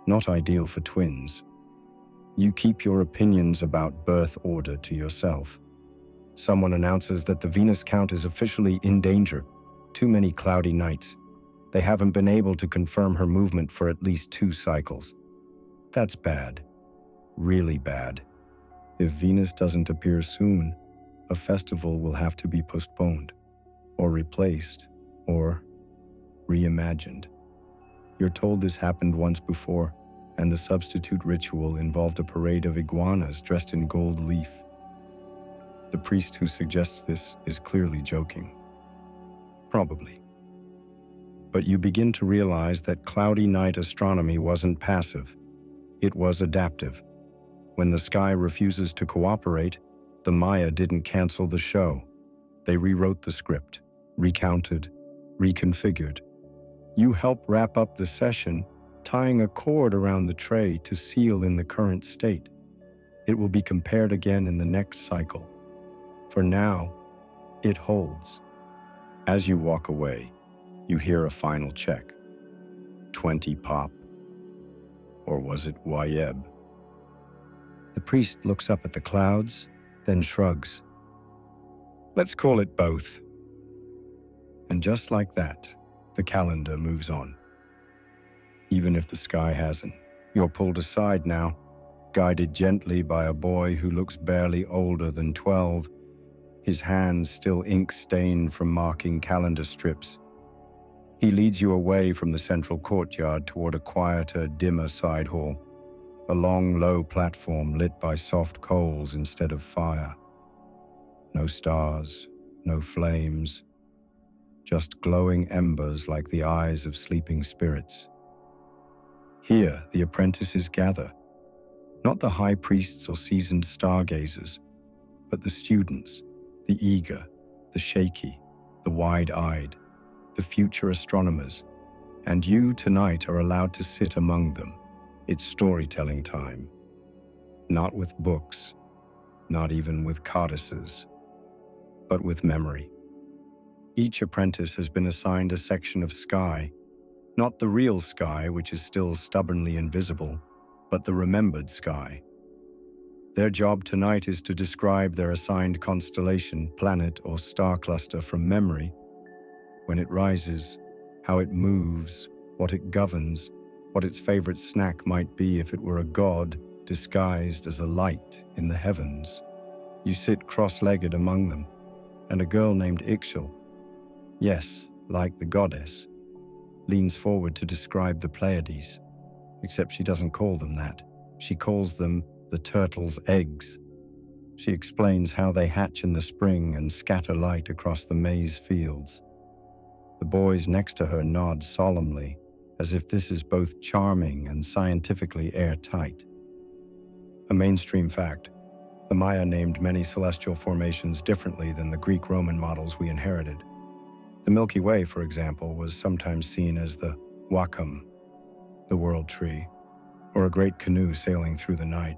not ideal for twins." You keep your opinions about birth order to yourself. Someone announces that the Venus count is officially in danger. Too many cloudy nights. They haven't been able to confirm her movement for at least 2 cycles. That's bad. Really bad. If Venus doesn't appear soon, a festival will have to be postponed, or replaced, or reimagined. You're told this happened once before, and the substitute ritual involved a parade of iguanas dressed in gold leaf. The priest who suggests this is clearly joking. Probably. But you begin to realize that cloudy night astronomy wasn't passive. It was adaptive. When the sky refuses to cooperate, the Maya didn't cancel the show. They rewrote the script, recounted, reconfigured. You help wrap up the session, tying a cord around the tray to seal in the current state. It will be compared again in the next cycle. For now, it holds. As you walk away, you hear a final check. 20 pop. Or was it Wayeb? The priest looks up at the clouds, then shrugs. Let's call it both. And just like that, the calendar moves on. Even if the sky hasn't, you're pulled aside now. guided gently by a boy who looks barely older than 12, his hands still ink-stained from marking calendar strips. He leads you away from the central courtyard toward a quieter, dimmer side hall, a long, low platform lit by soft coals instead of fire. No stars, no flames, just glowing embers like the eyes of sleeping spirits. Here, the apprentices gather, not the high priests or seasoned stargazers, but the students, the eager, the shaky, the wide-eyed, the future astronomers. And you tonight are allowed to sit among them. It's storytelling time. Not with books, not even with codices, but with memory. Each apprentice has been assigned a section of sky, not the real sky, which is still stubbornly invisible, but the remembered sky. Their job tonight is to describe their assigned constellation, planet, or star cluster from memory, when it rises, how it moves, what it governs, what its favorite snack might be if it were a god disguised as a light in the heavens. You sit cross-legged among them, and a girl named Ixchel, yes, like the goddess, leans forward to describe the Pleiades, except she doesn't call them that. She calls them the turtle's eggs. She explains how they hatch in the spring and scatter light across the maize fields. The boys next to her nod solemnly, as if this is both charming and scientifically airtight. A mainstream fact: the Maya named many celestial formations differently than the Greek-Roman models we inherited. The Milky Way, for example, was sometimes seen as the Wakam, the world tree, or a great canoe sailing through the night.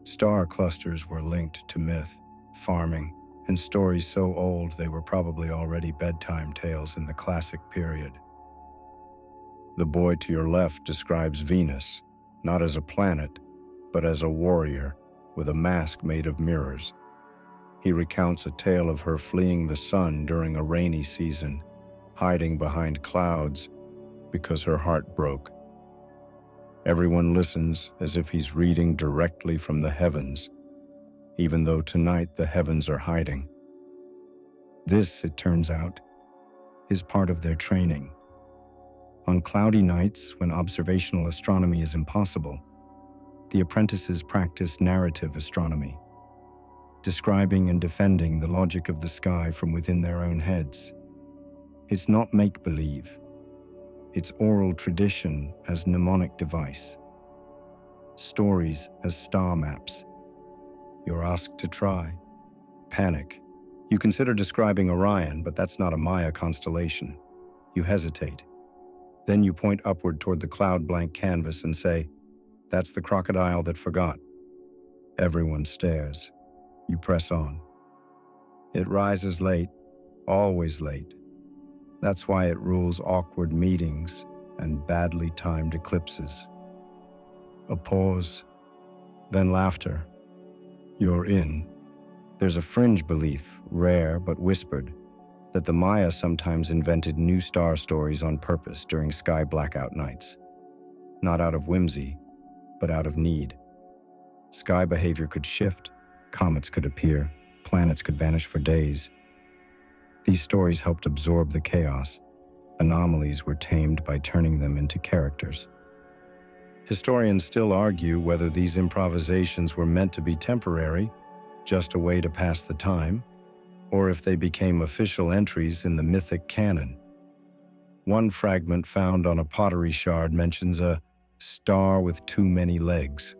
Star clusters were linked to myth, farming, and stories so old they were probably already bedtime tales in the classic period. The boy to your left describes Venus, not as a planet, but as a warrior with a mask made of mirrors. He recounts a tale of her fleeing the sun during a rainy season, hiding behind clouds because her heart broke. Everyone listens as if he's reading directly from the heavens, even though tonight the heavens are hiding. This, it turns out, is part of their training. On cloudy nights, when observational astronomy is impossible, the apprentices practice narrative astronomy, describing and defending the logic of the sky from within their own heads. It's not make-believe. It's oral tradition as mnemonic device. Stories as star maps. You're asked to try. Panic. You consider describing Orion, but that's not a Maya constellation. You hesitate. Then you point upward toward the cloud-blank canvas and say, "That's the crocodile that forgot." Everyone stares. You press on. It rises late, always late. That's why it rules awkward meetings and badly timed eclipses. A pause, then laughter. You're in. There's a fringe belief, rare but whispered, that the Maya sometimes invented new star stories on purpose during sky blackout nights. Not out of whimsy, but out of need. Sky behavior could shift, comets could appear, planets could vanish for days. These stories helped absorb the chaos. Anomalies were tamed by turning them into characters. Historians still argue whether these improvisations were meant to be temporary, just a way to pass the time, or if they became official entries in the mythic canon. One fragment found on a pottery shard mentions a star with too many legs,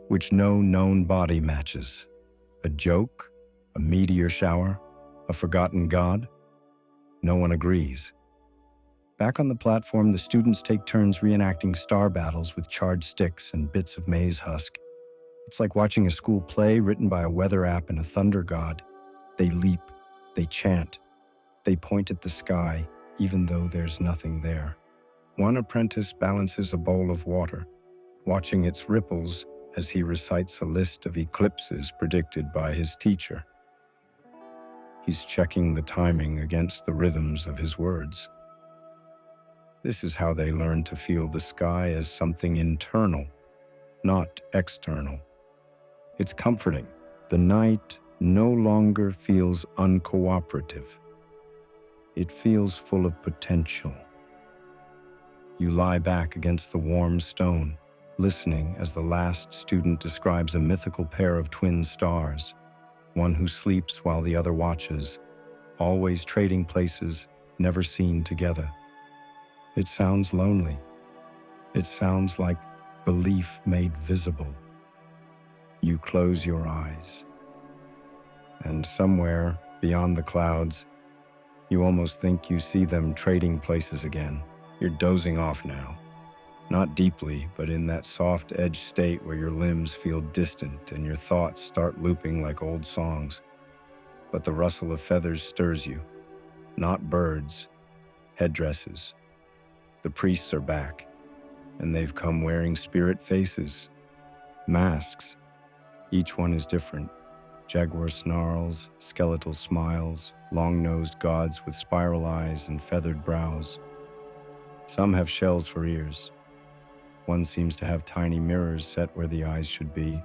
which no known body matches. A joke? A meteor shower? A forgotten god? No one agrees. Back on the platform, the students take turns reenacting star battles with charred sticks and bits of maize husk. It's like watching a school play written by a weather app and a thunder god. They leap, they chant, they point at the sky, even though there's nothing there. One apprentice balances a bowl of water, watching its ripples as he recites a list of eclipses predicted by his teacher. He's checking the timing against the rhythms of his words. This is how they learn to feel the sky as something internal, not external. It's comforting. The night no longer feels uncooperative. It feels full of potential. You lie back against the warm stone, listening as the last student describes a mythical pair of twin stars, one who sleeps while the other watches, always trading places, never seen together. It sounds lonely. It sounds like belief made visible. You close your eyes, and somewhere beyond the clouds, you almost think you see them trading places again. You're dozing off now. Not deeply, but in that soft edge state where your limbs feel distant and your thoughts start looping like old songs. But the rustle of feathers stirs you. Not birds, headdresses. The priests are back, and they've come wearing spirit faces, masks. Each one is different. Jaguar snarls, skeletal smiles, long-nosed gods with spiral eyes and feathered brows. Some have shells for ears. One seems to have tiny mirrors set where the eyes should be,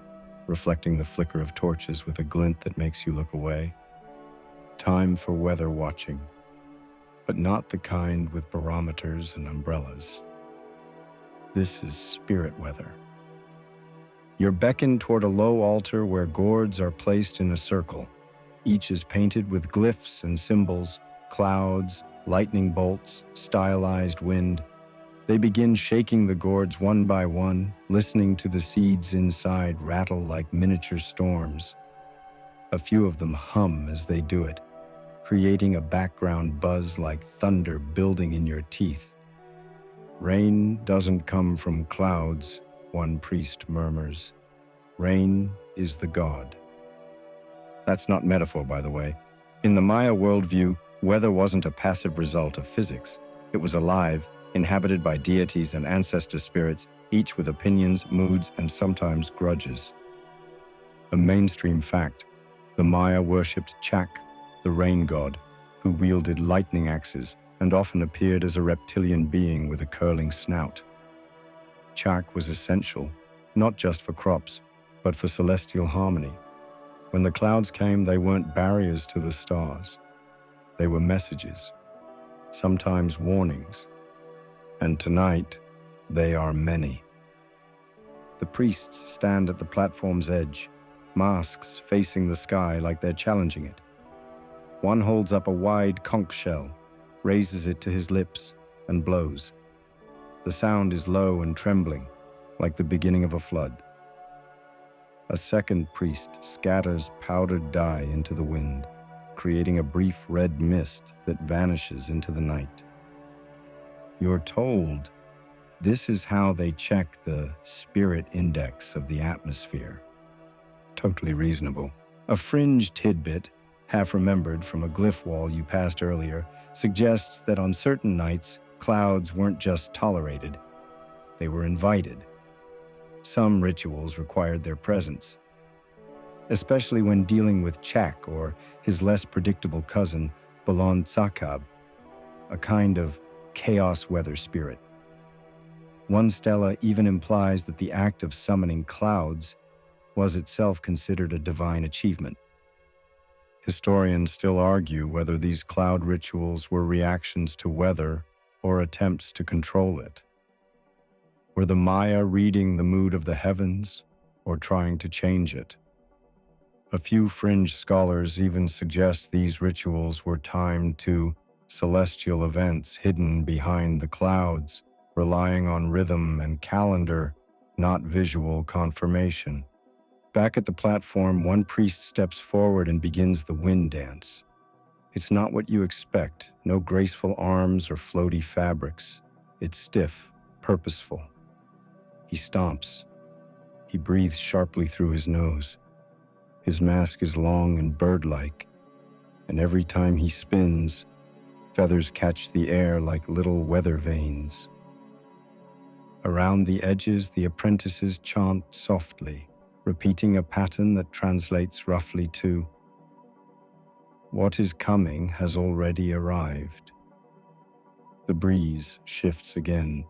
reflecting the flicker of torches with a glint that makes you look away. Time for weather watching, but not the kind with barometers and umbrellas. This is spirit weather. You're beckoned toward a low altar where gourds are placed in a circle. Each is painted with glyphs and symbols, clouds, lightning bolts, stylized wind. They begin shaking the gourds one by one, listening to the seeds inside rattle like miniature storms. A few of them hum as they do it, creating a background buzz like thunder building in your teeth. Rain doesn't come from clouds, one priest murmurs. Rain is the god. That's not metaphor, by the way. In the Maya worldview, weather wasn't a passive result of physics. It was alive, inhabited by deities and ancestor spirits, each with opinions, moods, and sometimes grudges. A mainstream fact, the Maya worshipped Chak, the rain god, who wielded lightning axes and often appeared as a reptilian being with a curling snout. Chak was essential, not just for crops, but for celestial harmony. When the clouds came, they weren't barriers to the stars. They were messages, sometimes warnings. And tonight, they are many. The priests stand at the platform's edge, masks facing the sky like they're challenging it. One holds up a wide conch shell, raises it to his lips, and blows. The sound is low and trembling, like the beginning of a flood. A second priest scatters powdered dye into the wind, creating a brief red mist that vanishes into the night. You're told this is how they check the spirit index of the atmosphere. Totally reasonable. A fringe tidbit, half remembered from a glyph wall you passed earlier, suggests that on certain nights, clouds weren't just tolerated, they were invited. Some rituals required their presence, especially when dealing with Chak or his less predictable cousin, Balon Tsakab, a kind of chaos weather spirit. One stela even implies that the act of summoning clouds was itself considered a divine achievement. Historians still argue whether these cloud rituals were reactions to weather or attempts to control it. Were the Maya reading the mood of the heavens or trying to change it? A few fringe scholars even suggest these rituals were timed to celestial events hidden behind the clouds, relying on rhythm and calendar, not visual confirmation. Back at the platform, one priest steps forward and begins the wind dance. It's not what you expect, no graceful arms or floaty fabrics. It's stiff, purposeful. He stomps. He breathes sharply through his nose. His mask is long and bird-like, and every time he spins, feathers catch the air like little weather vanes. Around the edges, the apprentices chant softly, repeating a pattern that translates roughly to, "What is coming has already arrived." The breeze shifts again.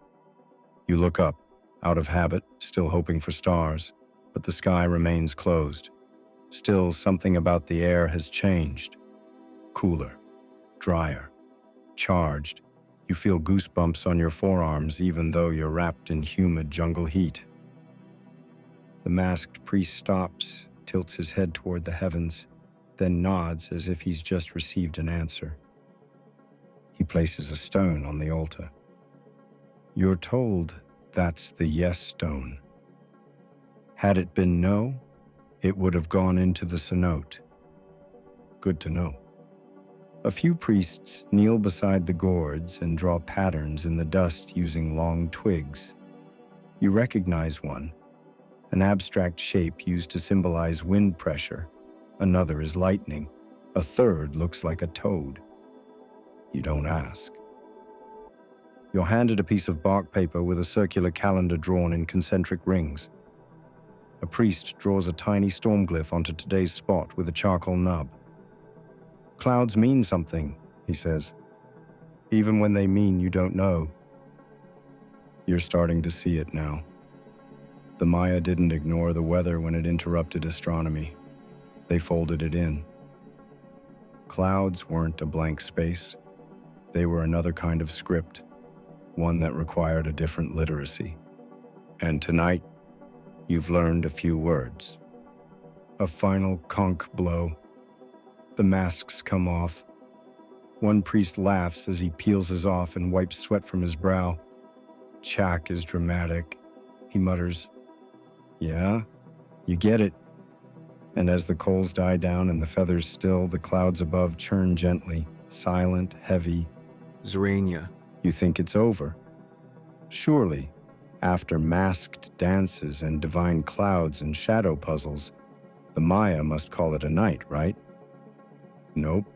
You look up. out of habit, still hoping for stars, but the sky remains closed. Still, something about the air has changed. Cooler, drier, charged. You feel goosebumps on your forearms even though you're wrapped in humid jungle heat. The masked priest stops, tilts his head toward the heavens, then nods as if he's just received an answer. He places a stone on the altar. You're told that's the yes stone. Had it been no, it would have gone into the cenote. Good to know. A few priests kneel beside the gourds and draw patterns in the dust using long twigs. You recognize one, an abstract shape used to symbolize wind pressure. Another is lightning. A third looks like a toad. You don't ask. You're handed a piece of bark paper with a circular calendar drawn in concentric rings. A priest draws a tiny storm glyph onto today's spot with a charcoal nub. Clouds mean something, he says. Even when they mean you don't know. You're starting to see it now. The Maya didn't ignore the weather when it interrupted astronomy. They folded it in. Clouds weren't a blank space. They were another kind of script, one that required a different literacy. And tonight, you've learned a few words. A final conch blow. The masks come off. One priest laughs as he peels his off and wipes sweat from his brow. Chak is dramatic. He mutters, "Yeah, you get it." And as the coals die down and the feathers still, the clouds above churn gently, silent, heavy. Zrania, you think it's over. Surely, after masked dances and divine clouds and shadow puzzles, the Maya must call it a night, right? Nope.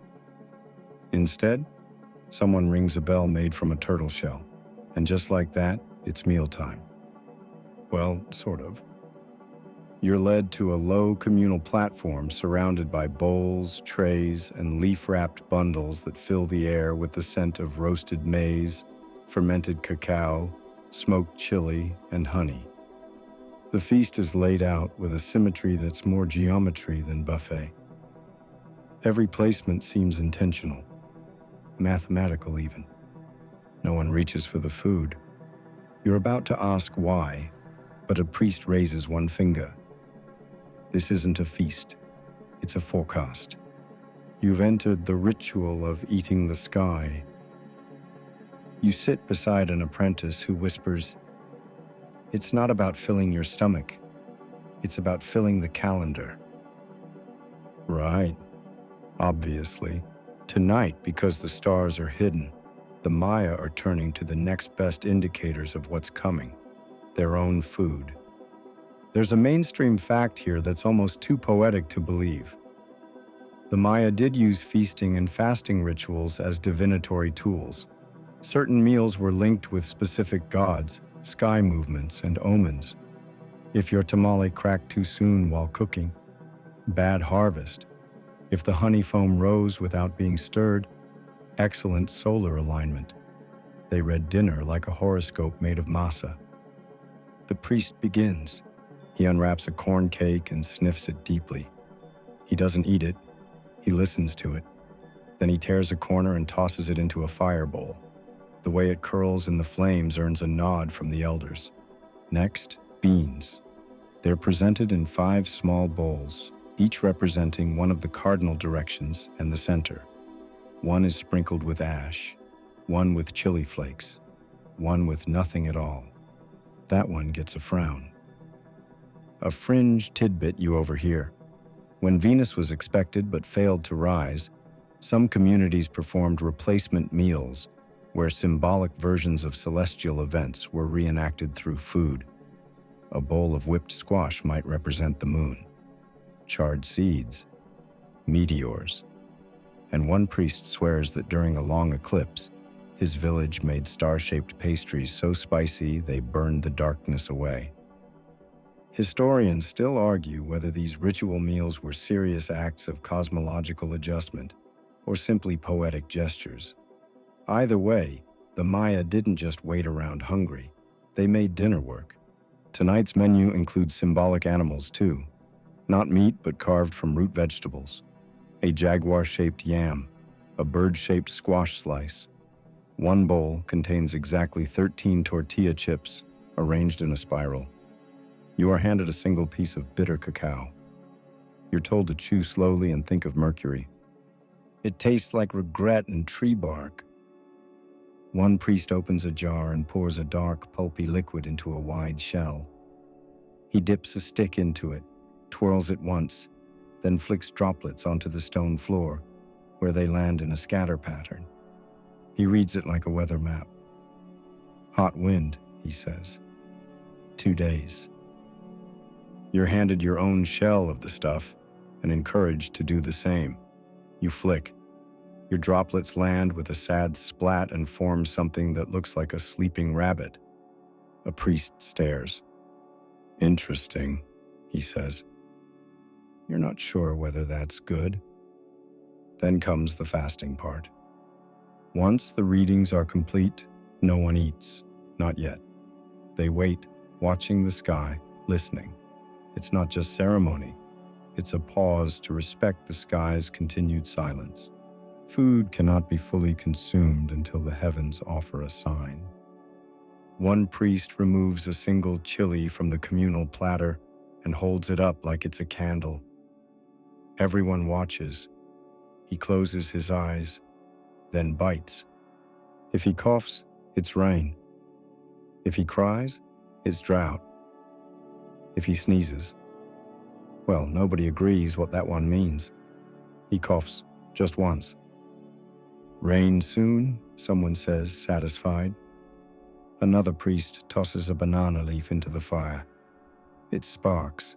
Instead, someone rings a bell made from a turtle shell, and just like that, it's mealtime. Well, sort of. You're led to a low communal platform surrounded by bowls, trays, and leaf-wrapped bundles that fill the air with the scent of roasted maize, fermented cacao, smoked chili, and honey. The feast is laid out with a symmetry that's more geometry than buffet. Every placement seems intentional, mathematical even. No one reaches for the food. You're about to ask why, but a priest raises one finger. This isn't a feast, it's a forecast. You've entered the ritual of eating the sky. You sit beside an apprentice who whispers, "It's not about filling your stomach, it's about filling the calendar." Right, obviously. Tonight, because the stars are hidden, the Maya are turning to the next best indicators of what's coming, their own food. There's a mainstream fact here that's almost too poetic to believe. The Maya did use feasting and fasting rituals as divinatory tools. Certain meals were linked with specific gods, sky movements, and omens. If your tamale cracked too soon while cooking, bad harvest. If the honey foam rose without being stirred, excellent solar alignment. They read dinner like a horoscope made of masa. The priest begins. He unwraps a corn cake and sniffs it deeply. He doesn't eat it, he listens to it. Then he tears a corner and tosses it into a fire bowl. The way it curls in the flames earns a nod from the elders. Next, beans. They're presented in 5 small bowls, each representing one of the cardinal directions and the center. One is sprinkled with ash, one with chili flakes, one with nothing at all. That one gets a frown. A fringe tidbit you overhear. When Venus was expected but failed to rise, some communities performed replacement meals where symbolic versions of celestial events were reenacted through food. A bowl of whipped squash might represent the moon, charred seeds, meteors, and one priest swears that during a long eclipse, his village made star-shaped pastries so spicy they burned the darkness away. Historians still argue whether these ritual meals were serious acts of cosmological adjustment or simply poetic gestures. Either way, the Maya didn't just wait around hungry. They made dinner work. Tonight's menu includes symbolic animals too. Not meat, but carved from root vegetables. A jaguar-shaped yam, a bird-shaped squash slice. One bowl contains exactly 13 tortilla chips arranged in a spiral. You are handed a single piece of bitter cacao. You're told to chew slowly and think of Mercury. It tastes like regret and tree bark. One priest opens a jar and pours a dark, pulpy liquid into a wide shell. He dips a stick into it, twirls it once, then flicks droplets onto the stone floor, where they land in a scatter pattern. He reads it like a weather map. Hot wind, he says. 2 days. You're handed your own shell of the stuff and encouraged to do the same. You flick. Your droplets land with a sad splat and form something that looks like a sleeping rabbit. A priest stares. Interesting, he says. You're not sure whether that's good. Then comes the fasting part. Once the readings are complete, no one eats. Not yet. They wait, watching the sky, listening. It's not just ceremony. It's a pause to respect the sky's continued silence. Food cannot be fully consumed until the heavens offer a sign. One priest removes a single chili from the communal platter and holds it up like it's a candle. Everyone watches. He closes his eyes, then bites. If he coughs, it's rain. If he cries, it's drought. If he sneezes, well, nobody agrees what that one means. He coughs just once. Rain soon, someone says, satisfied. Another priest tosses a banana leaf into the fire. It sparks.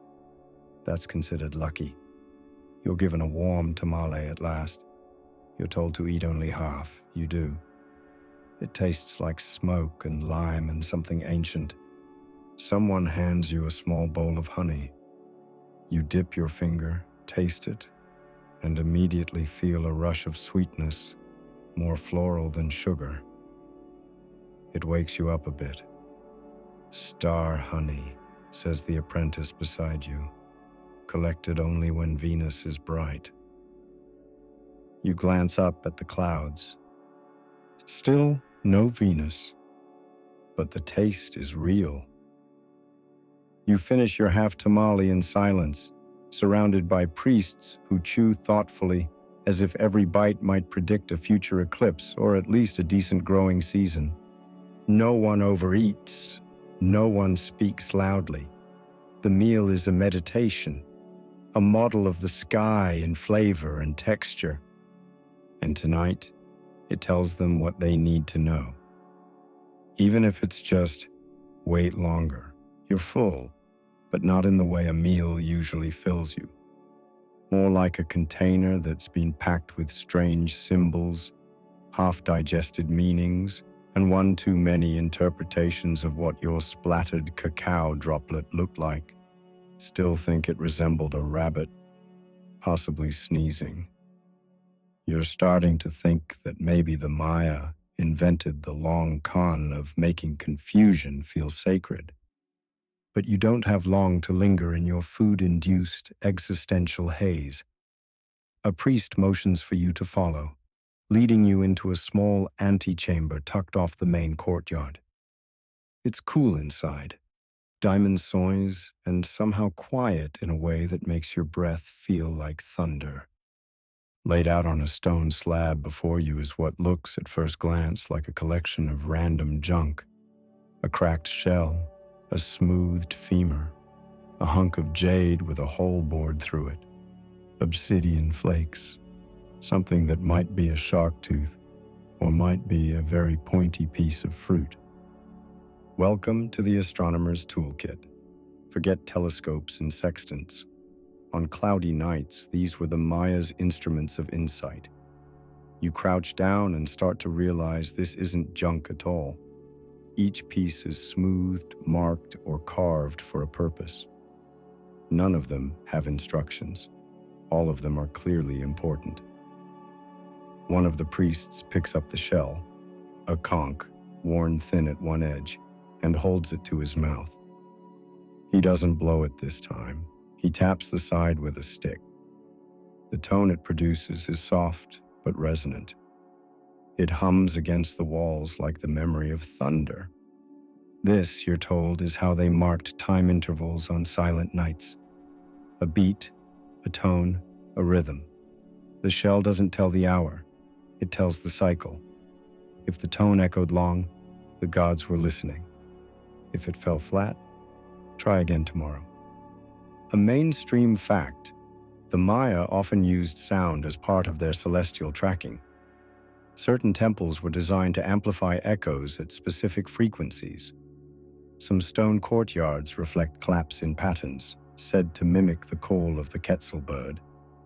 That's considered lucky. You're given a warm tamale at last. You're told to eat only half. You do. It tastes like smoke and lime and something ancient. Someone hands you a small bowl of honey. You dip your finger, taste it, and immediately feel a rush of sweetness, more floral than sugar. It wakes you up a bit. Star honey, says the apprentice beside you, collected only when Venus is bright. You glance up at the clouds. Still no Venus, but the taste is real. You finish your half tamale in silence, surrounded by priests who chew thoughtfully, as if every bite might predict a future eclipse or at least a decent growing season. No one overeats. No one speaks loudly. The meal is a meditation, a model of the sky in flavor and texture. And tonight, it tells them what they need to know. Even if it's just, wait longer. You're full, but not in the way a meal usually fills you. More like a container that's been packed with strange symbols, half-digested meanings, and one too many interpretations of what your splattered cacao droplet looked like. Still think it resembled a rabbit, possibly sneezing. You're starting to think that maybe the Maya invented the long con of making confusion feel sacred. But you don't have long to linger in your food-induced existential haze. A priest motions for you to follow, leading you into a small antechamber tucked off the main courtyard. It's cool inside, diamond soys, and somehow quiet in a way that makes your breath feel like thunder. Laid out on a stone slab before you is what looks at first glance like a collection of random junk. A cracked shell, a smoothed femur, a hunk of jade with a hole bored through it, obsidian flakes, something that might be a shark tooth or might be a very pointy piece of fruit. Welcome to the Astronomers' Toolkit. Forget telescopes and sextants. On cloudy nights, these were the Maya's instruments of insight. You crouch down and start to realize this isn't junk at all. Each piece is smoothed, marked, or carved for a purpose. None of them have instructions. All of them are clearly important. One of the priests picks up the shell, a conch, worn thin at one edge, and holds it to his mouth. He doesn't blow it this time. He taps the side with a stick. The tone it produces is soft but resonant. It hums against the walls like the memory of thunder. This, you're told, is how they marked time intervals on silent nights. A beat, a tone, a rhythm. The shell doesn't tell the hour, it tells the cycle. If the tone echoed long, the gods were listening. If it fell flat, try again tomorrow. A mainstream fact, the Maya often used sound as part of their celestial tracking. Certain temples were designed to amplify echoes at specific frequencies. Some stone courtyards reflect claps in patterns, said to mimic the call of the Quetzal bird,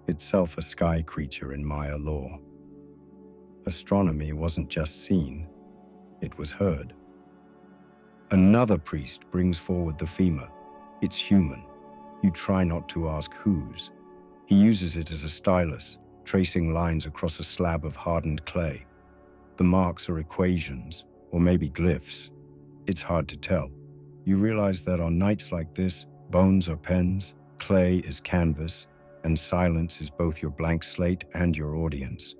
itself a sky creature in Maya lore. Astronomy wasn't just seen, it was heard. Another priest brings forward the FEMA. It's human. You try not to ask whose. He uses it as a stylus, tracing lines across a slab of hardened clay. The marks are equations, or maybe glyphs. It's hard to tell. You realize that on nights like this, bones are pens, clay is canvas, and silence is both your blank slate and your audience.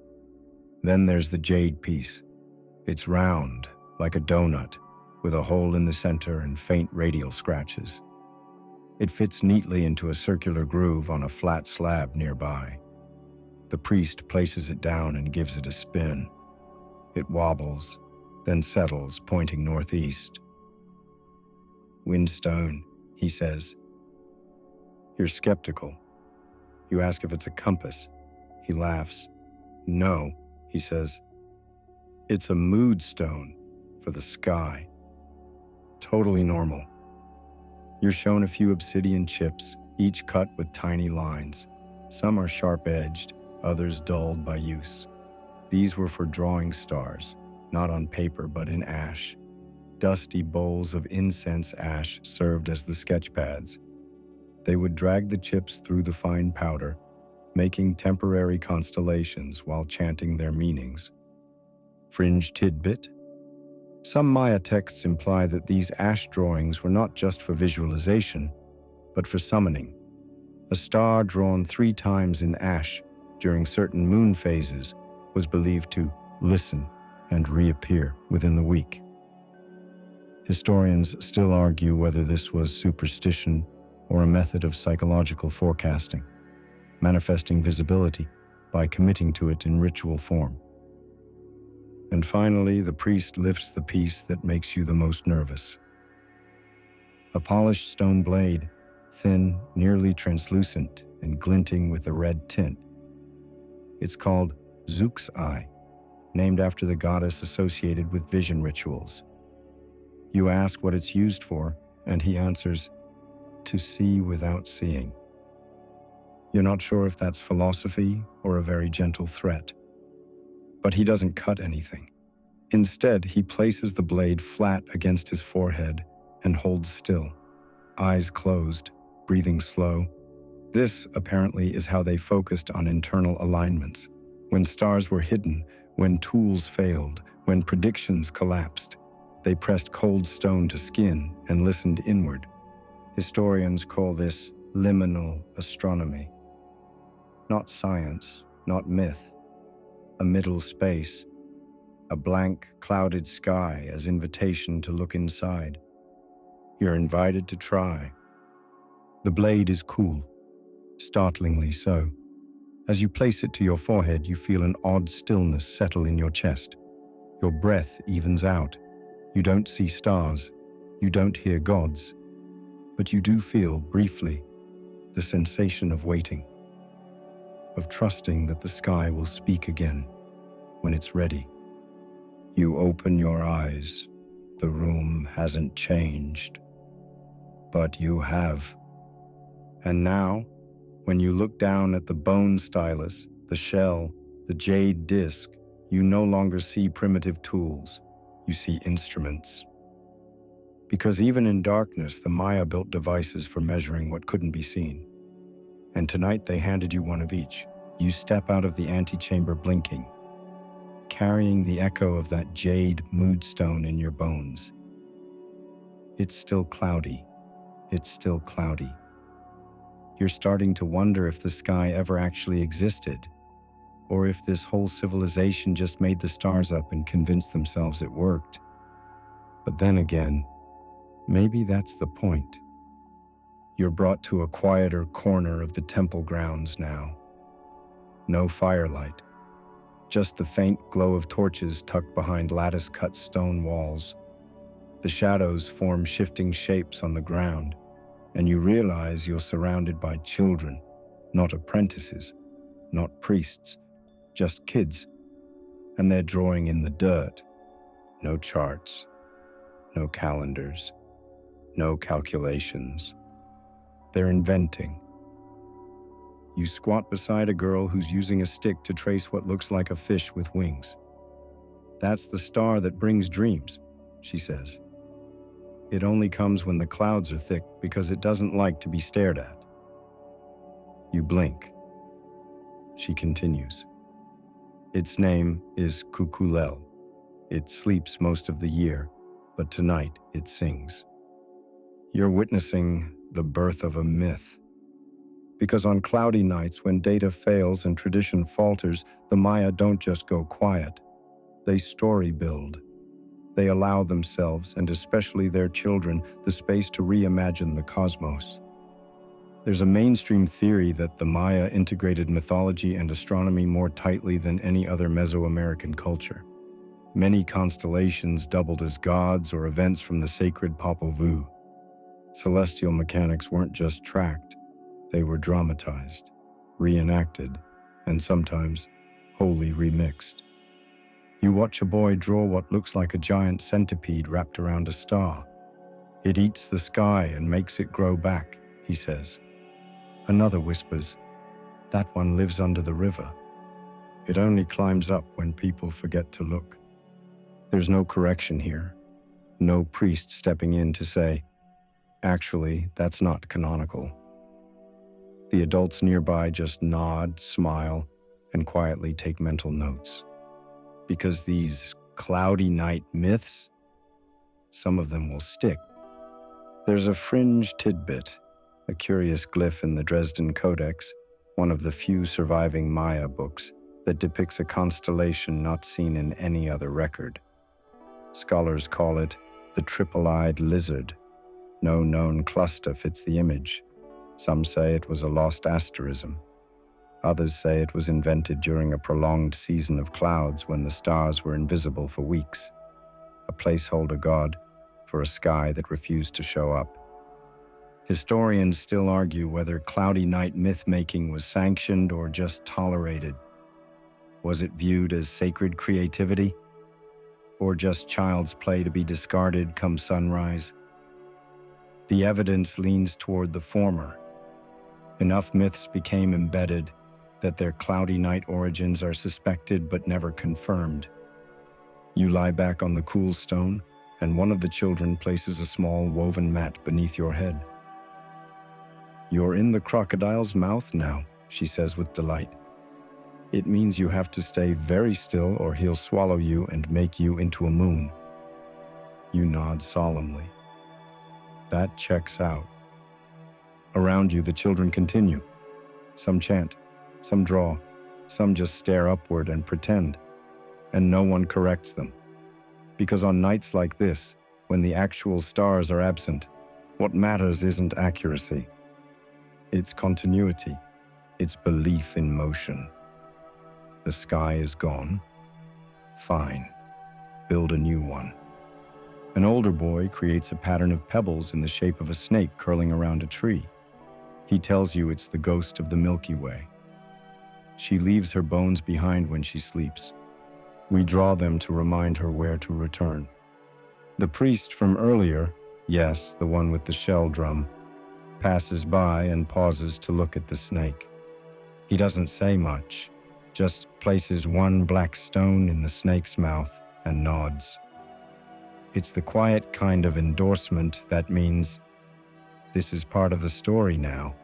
Then there's the jade piece. It's round, like a donut, with a hole in the center and faint radial scratches. It fits neatly into a circular groove on a flat slab nearby. The priest places it down and gives it a spin. It wobbles, then settles, pointing northeast. "Windstone," he says. You're skeptical. You ask if it's a compass. He laughs. "No," he says. "It's a mood stone for the sky." Totally normal. You're shown a few obsidian chips, each cut with tiny lines. Some are sharp-edged, others dulled by use. These were for drawing stars, not on paper but in ash. Dusty bowls of incense ash served as the sketch pads. They would drag the chips through the fine powder, making temporary constellations while chanting their meanings. Fringe tidbit: some Maya texts imply that these ash drawings were not just for visualization, but for summoning. A star drawn 3 times in ash during certain moon phases was believed to listen and reappear within the week. Historians still argue whether this was superstition or a method of psychological forecasting, manifesting visibility by committing to it in ritual form. And finally, the priest lifts the piece that makes you the most nervous. A polished stone blade, thin, nearly translucent, and glinting with a red tint. It's called Zook's Eye, named after the goddess associated with vision rituals. You ask what it's used for, and he answers, to see without seeing. You're not sure if that's philosophy or a very gentle threat. But he doesn't cut anything. Instead, he places the blade flat against his forehead and holds still, eyes closed, breathing slow. This, apparently, is how they focused on internal alignments. When stars were hidden, when tools failed, when predictions collapsed, they pressed cold stone to skin and listened inward. Historians call this liminal astronomy. Not science, not myth. A middle space, a blank, clouded sky as invitation to look inside. You're invited to try. The blade is cool, startlingly so. As you place it to your forehead, you feel an odd stillness settle in your chest. Your breath evens out. You don't see stars. You don't hear gods. But you do feel, briefly, the sensation of waiting, of trusting that the sky will speak again when it's ready. You open your eyes. The room hasn't changed, but you have. And now, when you look down at the bone stylus, the shell, the jade disc, you no longer see primitive tools. You see instruments. Because even in darkness, the Maya built devices for measuring what couldn't be seen. And tonight they handed you one of each. You step out of the antechamber blinking, carrying the echo of that jade moodstone in your bones. It's still cloudy, it's still cloudy. You're starting to wonder if the sky ever actually existed, or if this whole civilization just made the stars up and convinced themselves it worked. But then again, maybe that's the point. You're brought to a quieter corner of the temple grounds now. No firelight, just the faint glow of torches tucked behind lattice-cut stone walls. The shadows form shifting shapes on the ground, and you realize you're surrounded by children, not apprentices, not priests, just kids, and they're drawing in the dirt. No charts, no calendars, no calculations. They're inventing. You squat beside a girl who's using a stick to trace what looks like a fish with wings. "That's the star that brings dreams," she says. "It only comes when the clouds are thick because it doesn't like to be stared at." You blink. She continues. "Its name is Kukulel. It sleeps most of the year, but tonight it sings." You're witnessing the birth of a myth. Because on cloudy nights when data fails and tradition falters, the Maya don't just go quiet. They story build. They allow themselves, and especially their children, the space to reimagine the cosmos. There's a mainstream theory that the Maya integrated mythology and astronomy more tightly than any other Mesoamerican culture. Many constellations doubled as gods or events from the sacred Popol Vuh. Celestial mechanics weren't just tracked, they were dramatized, reenacted, and sometimes wholly remixed. You watch a boy draw what looks like a giant centipede wrapped around a star. "It eats the sky and makes it grow back," he says. Another whispers, "That one lives under the river. It only climbs up when people forget to look." There's no correction here, no priest stepping in to say, "Actually, that's not canonical." The adults nearby just nod, smile, and quietly take mental notes. Because these cloudy night myths, some of them will stick. There's a fringe tidbit, a curious glyph in the Dresden Codex, one of the few surviving Maya books, that depicts a constellation not seen in any other record. Scholars call it the triple-eyed lizard. No known cluster fits the image. Some say it was a lost asterism. Others say it was invented during a prolonged season of clouds when the stars were invisible for weeks. A placeholder god for a sky that refused to show up. Historians still argue whether cloudy night myth-making was sanctioned or just tolerated. Was it viewed as sacred creativity? Or just child's play to be discarded come sunrise? The evidence leans toward the former. Enough myths became embedded that their cloudy night origins are suspected but never confirmed. You lie back on the cool stone, and one of the children places a small woven mat beneath your head. "You're in the crocodile's mouth now," she says with delight. "It means you have to stay very still or he'll swallow you and make you into a moon." You nod solemnly. That checks out. Around you, the children continue. Some chant, some draw, some just stare upward and pretend, and no one corrects them. Because on nights like this, when the actual stars are absent, what matters isn't accuracy. It's continuity. It's belief in motion. The sky is gone. Fine. Build a new one. An older boy creates a pattern of pebbles in the shape of a snake curling around a tree. He tells you it's the ghost of the Milky Way. She leaves her bones behind when she sleeps. We draw them to remind her where to return. The priest from earlier, yes, the one with the shell drum, passes by and pauses to look at the snake. He doesn't say much, just places one black stone in the snake's mouth and nods. It's the quiet kind of endorsement that means, this is part of the story now.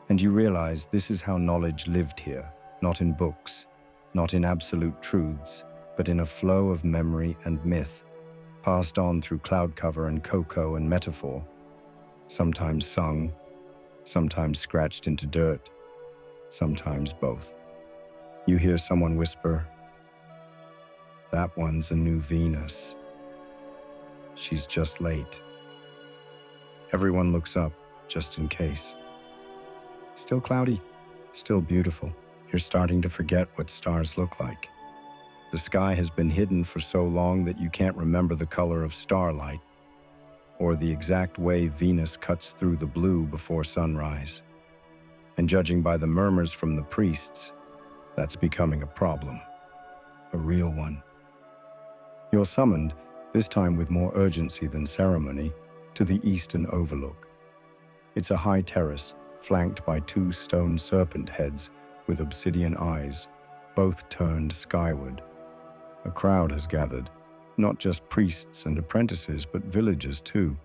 And you realize this is how knowledge lived here, not in books, not in absolute truths, but in a flow of memory and myth, passed on through cloud cover and cocoa and metaphor. sometimes sung, sometimes scratched into dirt, sometimes both. You hear someone whisper, "That one's a new Venus. She's just late." Everyone looks up, just in case. Still cloudy, still beautiful. You're starting to forget what stars look like. The sky has been hidden for so long that you can't remember the color of starlight or the exact way Venus cuts through the blue before sunrise. And judging by the murmurs from the priests, that's becoming a problem, a real one. You're summoned, this time with more urgency than ceremony, to the eastern overlook. It's a high terrace, flanked by two stone serpent heads with obsidian eyes, both turned skyward. A crowd has gathered, not just priests and apprentices, but villagers too.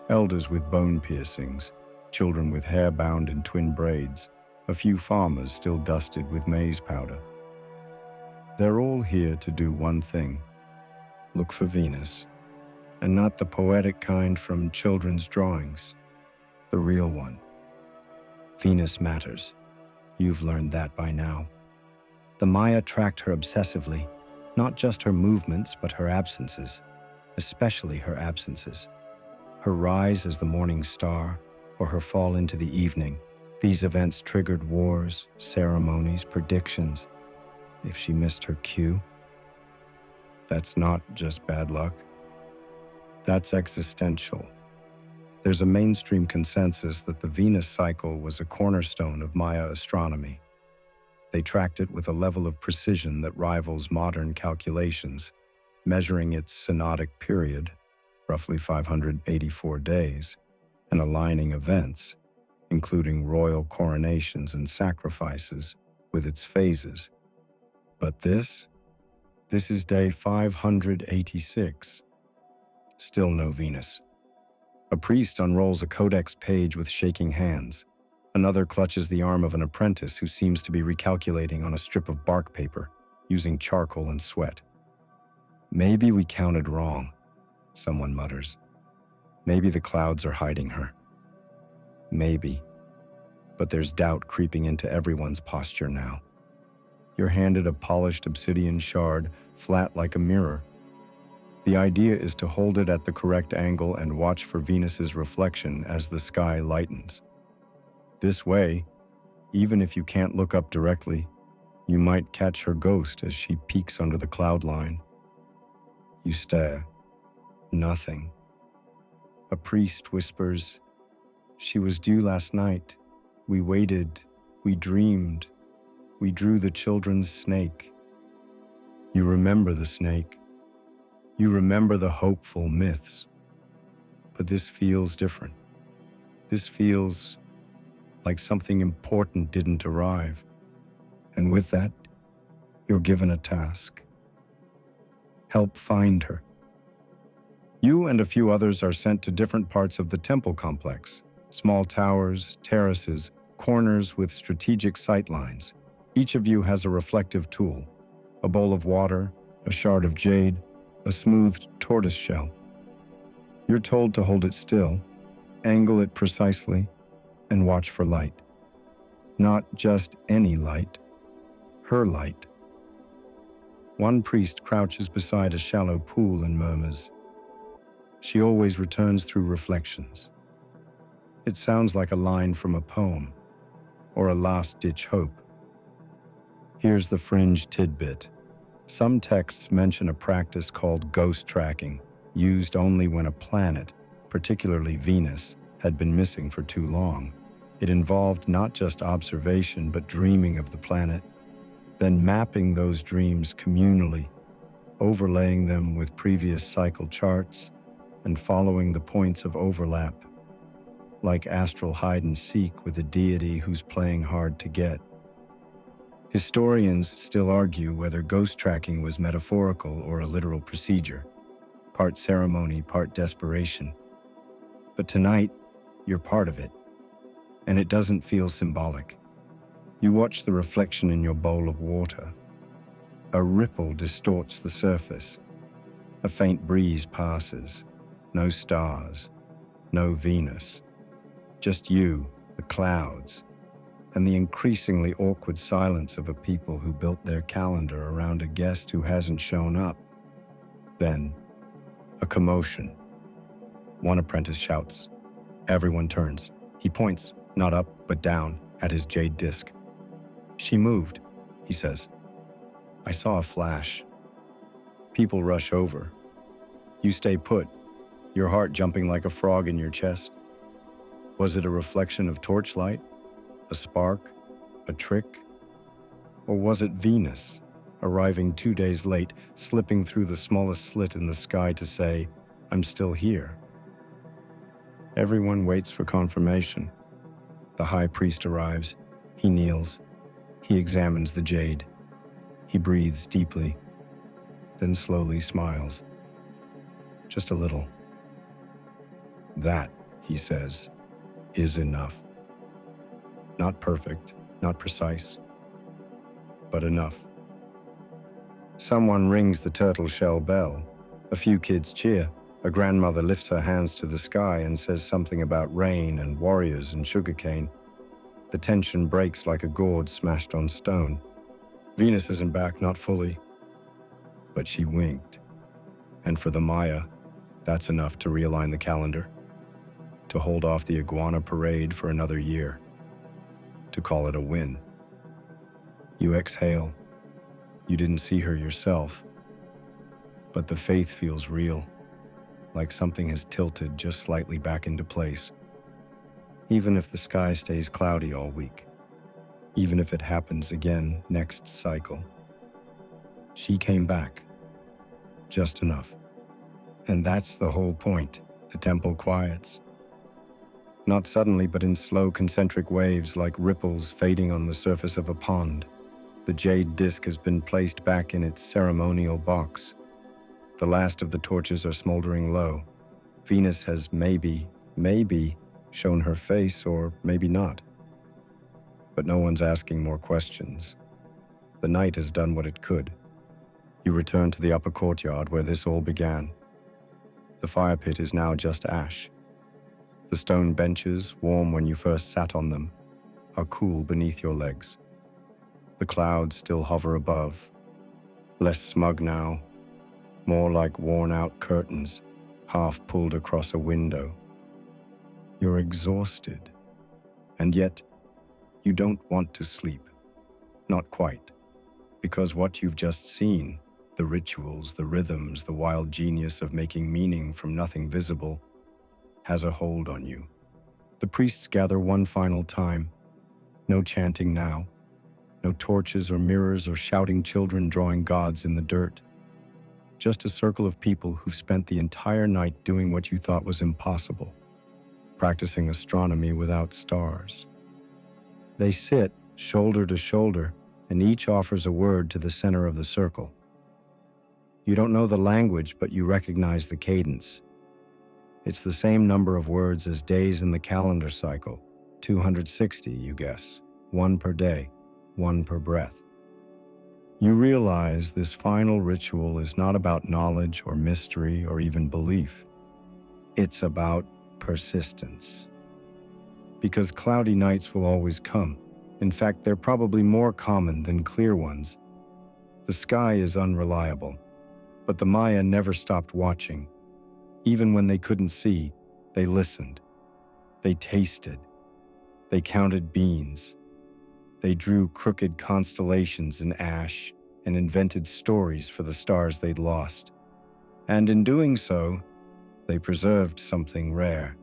Elders with bone piercings, children with hair bound in twin braids, a few farmers still dusted with maize powder. They're all here to do one thing: look for Venus. And not the poetic kind from children's drawings, the real one. Venus matters. You've learned that by now. The Maya tracked her obsessively, not just her movements, but her absences, especially her absences. Her rise as the morning star, or her fall into the evening. These events triggered wars, ceremonies, predictions. If she missed her cue, that's not just bad luck. That's existential. There's a mainstream consensus that the Venus cycle was a cornerstone of Maya astronomy. They tracked it with a level of precision that rivals modern calculations, measuring its synodic period, roughly 584 days, and aligning events, including royal coronations and sacrifices, with its phases. But this is day 586. Still no Venus. A priest unrolls a codex page with shaking hands. Another clutches the arm of an apprentice who seems to be recalculating on a strip of bark paper, using charcoal and sweat. "Maybe we counted wrong," someone mutters. "Maybe the clouds are hiding her." Maybe. But there's doubt creeping into everyone's posture now. You're handed a polished obsidian shard, flat like a mirror. The idea is to hold it at the correct angle and watch for Venus's reflection as the sky lightens. This way, even if you can't look up directly, you might catch her ghost as she peeks under the cloud line. You stare. Nothing. A priest whispers, "She was due last night. We waited. We dreamed. We drew the children's snake." You remember the snake. You remember the hopeful myths. But this feels different. This feels like something important didn't arrive. And with that, you're given a task. Help find her. You and a few others are sent to different parts of the temple complex. Small towers, terraces, corners with strategic sightlines. Each of you has a reflective tool: a bowl of water, a shard of jade, a smoothed tortoise shell. You're told to hold it still, angle it precisely, and watch for light. Not just any light, her light. One priest crouches beside a shallow pool and murmurs. She always returns through reflections. It sounds like a line from a poem, or a last-ditch hope. Here's the fringe tidbit. Some texts mention a practice called ghost tracking, used only when a planet, particularly Venus, had been missing for too long. It involved not just observation, but dreaming of the planet, then mapping those dreams communally, overlaying them with previous cycle charts, and following the points of overlap, like astral hide-and-seek with a deity who's playing hard to get. Historians still argue whether ghost tracking was metaphorical or a literal procedure, part ceremony, part desperation. But tonight, you're part of it, and it doesn't feel symbolic. You watch the reflection in your bowl of water. A ripple distorts the surface. A faint breeze passes. No stars, no Venus, Just you, the clouds, and the increasingly awkward silence of a people who built their calendar around a guest who hasn't shown up. Then, a commotion. One apprentice shouts. Everyone turns. He points, not up, but down, at his jade disc. "She moved," he says. "I saw a flash." People rush over. You stay put, your heart jumping like a frog in your chest. Was it a reflection of torchlight? A spark? A trick? Or was it Venus, arriving 2 days late, slipping through the smallest slit in the sky to say, "I'm still here"? Everyone waits for confirmation. The high priest arrives. He kneels. He examines the jade. He breathes deeply, then slowly smiles. Just a little. "That," he says, "is enough. Not perfect, not precise, but enough." Someone rings the turtle shell bell. A few kids cheer. A grandmother lifts her hands to the sky and says something about rain and warriors and sugarcane. The tension breaks like a gourd smashed on stone. Venus isn't back, not fully. But she winked. And for the Maya, that's enough to realign the calendar. To hold off the iguana parade for another year. To call it a win. You exhale. You didn't see her yourself. But the faith feels real. Like something has tilted just slightly back into place. Even if the sky stays cloudy all week. Even if it happens again next cycle. She came back. Just enough. And that's the whole point. The temple quiets. Not suddenly, but in slow concentric waves like ripples fading on the surface of a pond. The jade disc has been placed back in its ceremonial box. The last of the torches are smoldering low. Venus has maybe shown her face, or maybe not. But no one's asking more questions. The night has done what it could. You return to the upper courtyard where this all began. The fire pit is now just ash. The stone benches, warm when you first sat on them, are cool beneath your legs. The clouds still hover above, less smug now, more like worn-out curtains, half pulled across a window. You're exhausted, and yet you don't want to sleep. Not quite, because what you've just seen, the rituals, the rhythms, the wild genius of making meaning from nothing visible, has a hold on you. The priests gather one final time. No chanting now. No torches or mirrors or shouting children drawing gods in the dirt. Just a circle of people who've spent the entire night doing what you thought was impossible, practicing astronomy without stars. They sit shoulder to shoulder, and each offers a word to the center of the circle. You don't know the language, but you recognize the cadence. It's the same number of words as days in the calendar cycle, 260, you guess, one per day, one per breath. You realize this final ritual is not about knowledge or mystery or even belief. It's about persistence. Because cloudy nights will always come. In fact, they're probably more common than clear ones. The sky is unreliable, but the Maya never stopped watching. Even when they couldn't see, they listened. They tasted. They counted beans. They drew crooked constellations in ash and invented stories for the stars they'd lost. And in doing so, they preserved something rare.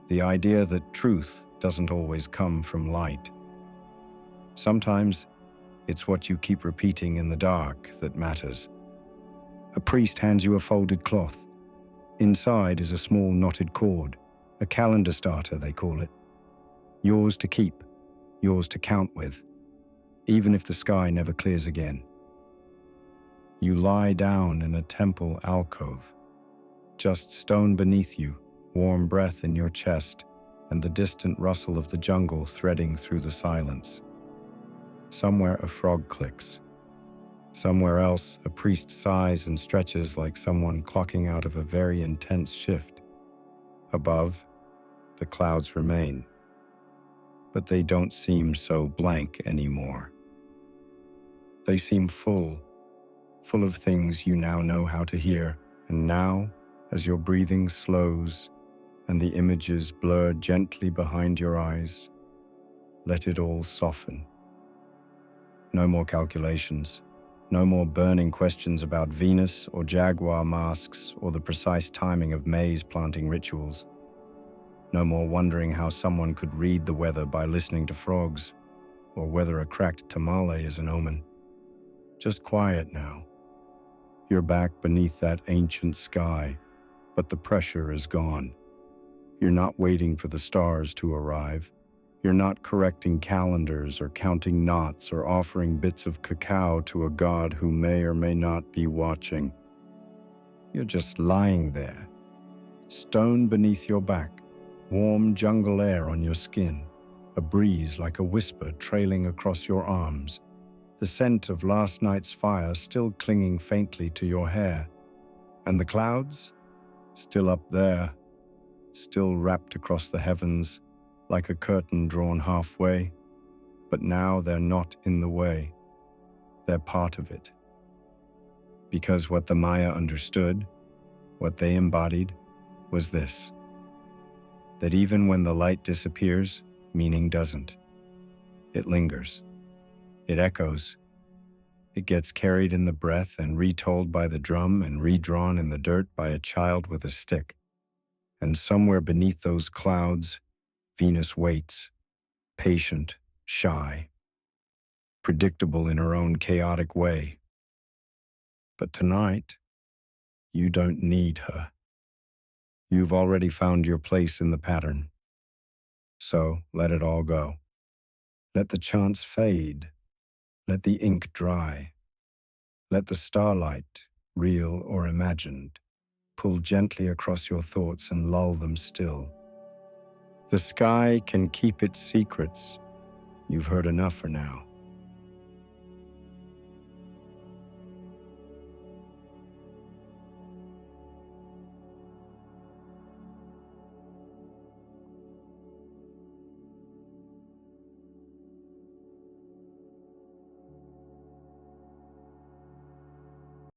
The idea that truth doesn't always come from light. Sometimes, it's what you keep repeating in the dark that matters. A priest hands you a folded cloth. Inside is a small knotted cord, a calendar starter, they call it. Yours to keep, yours to count with, even if the sky never clears again. You lie down in a temple alcove. Just stone beneath you, warm breath in your chest, and the distant rustle of the jungle threading through the silence. Somewhere a frog clicks. Somewhere else, a priest sighs and stretches like someone clocking out of a very intense shift. Above, the clouds remain, but they don't seem so blank anymore. They seem full of things you now know how to hear. And now, as your breathing slows and the images blur gently behind your eyes, let it all soften. No more calculations. No more burning questions about Venus or jaguar masks or the precise timing of maize planting rituals. No more wondering how someone could read the weather by listening to frogs, or whether a cracked tamale is an omen. Just quiet now. You're back beneath that ancient sky, but the pressure is gone. You're not waiting for the stars to arrive. You're not correcting calendars or counting knots or offering bits of cacao to a god who may or may not be watching. You're just lying there, stone beneath your back, warm jungle air on your skin, a breeze like a whisper trailing across your arms, the scent of last night's fire still clinging faintly to your hair, and the clouds, still up there, still wrapped across the heavens like a curtain drawn halfway, but now they're not in the way. They're part of it. Because what the Maya understood, what they embodied, was this: that even when the light disappears, meaning doesn't. It lingers. It echoes. It gets carried in the breath and retold by the drum and redrawn in the dirt by a child with a stick. And somewhere beneath those clouds, Venus waits, patient, shy, predictable in her own chaotic way. But tonight, you don't need her. You've already found your place in the pattern. So let it all go. Let the chants fade. Let the ink dry. Let the starlight, real or imagined, pull gently across your thoughts and lull them still. The sky can keep its secrets. You've heard enough for now.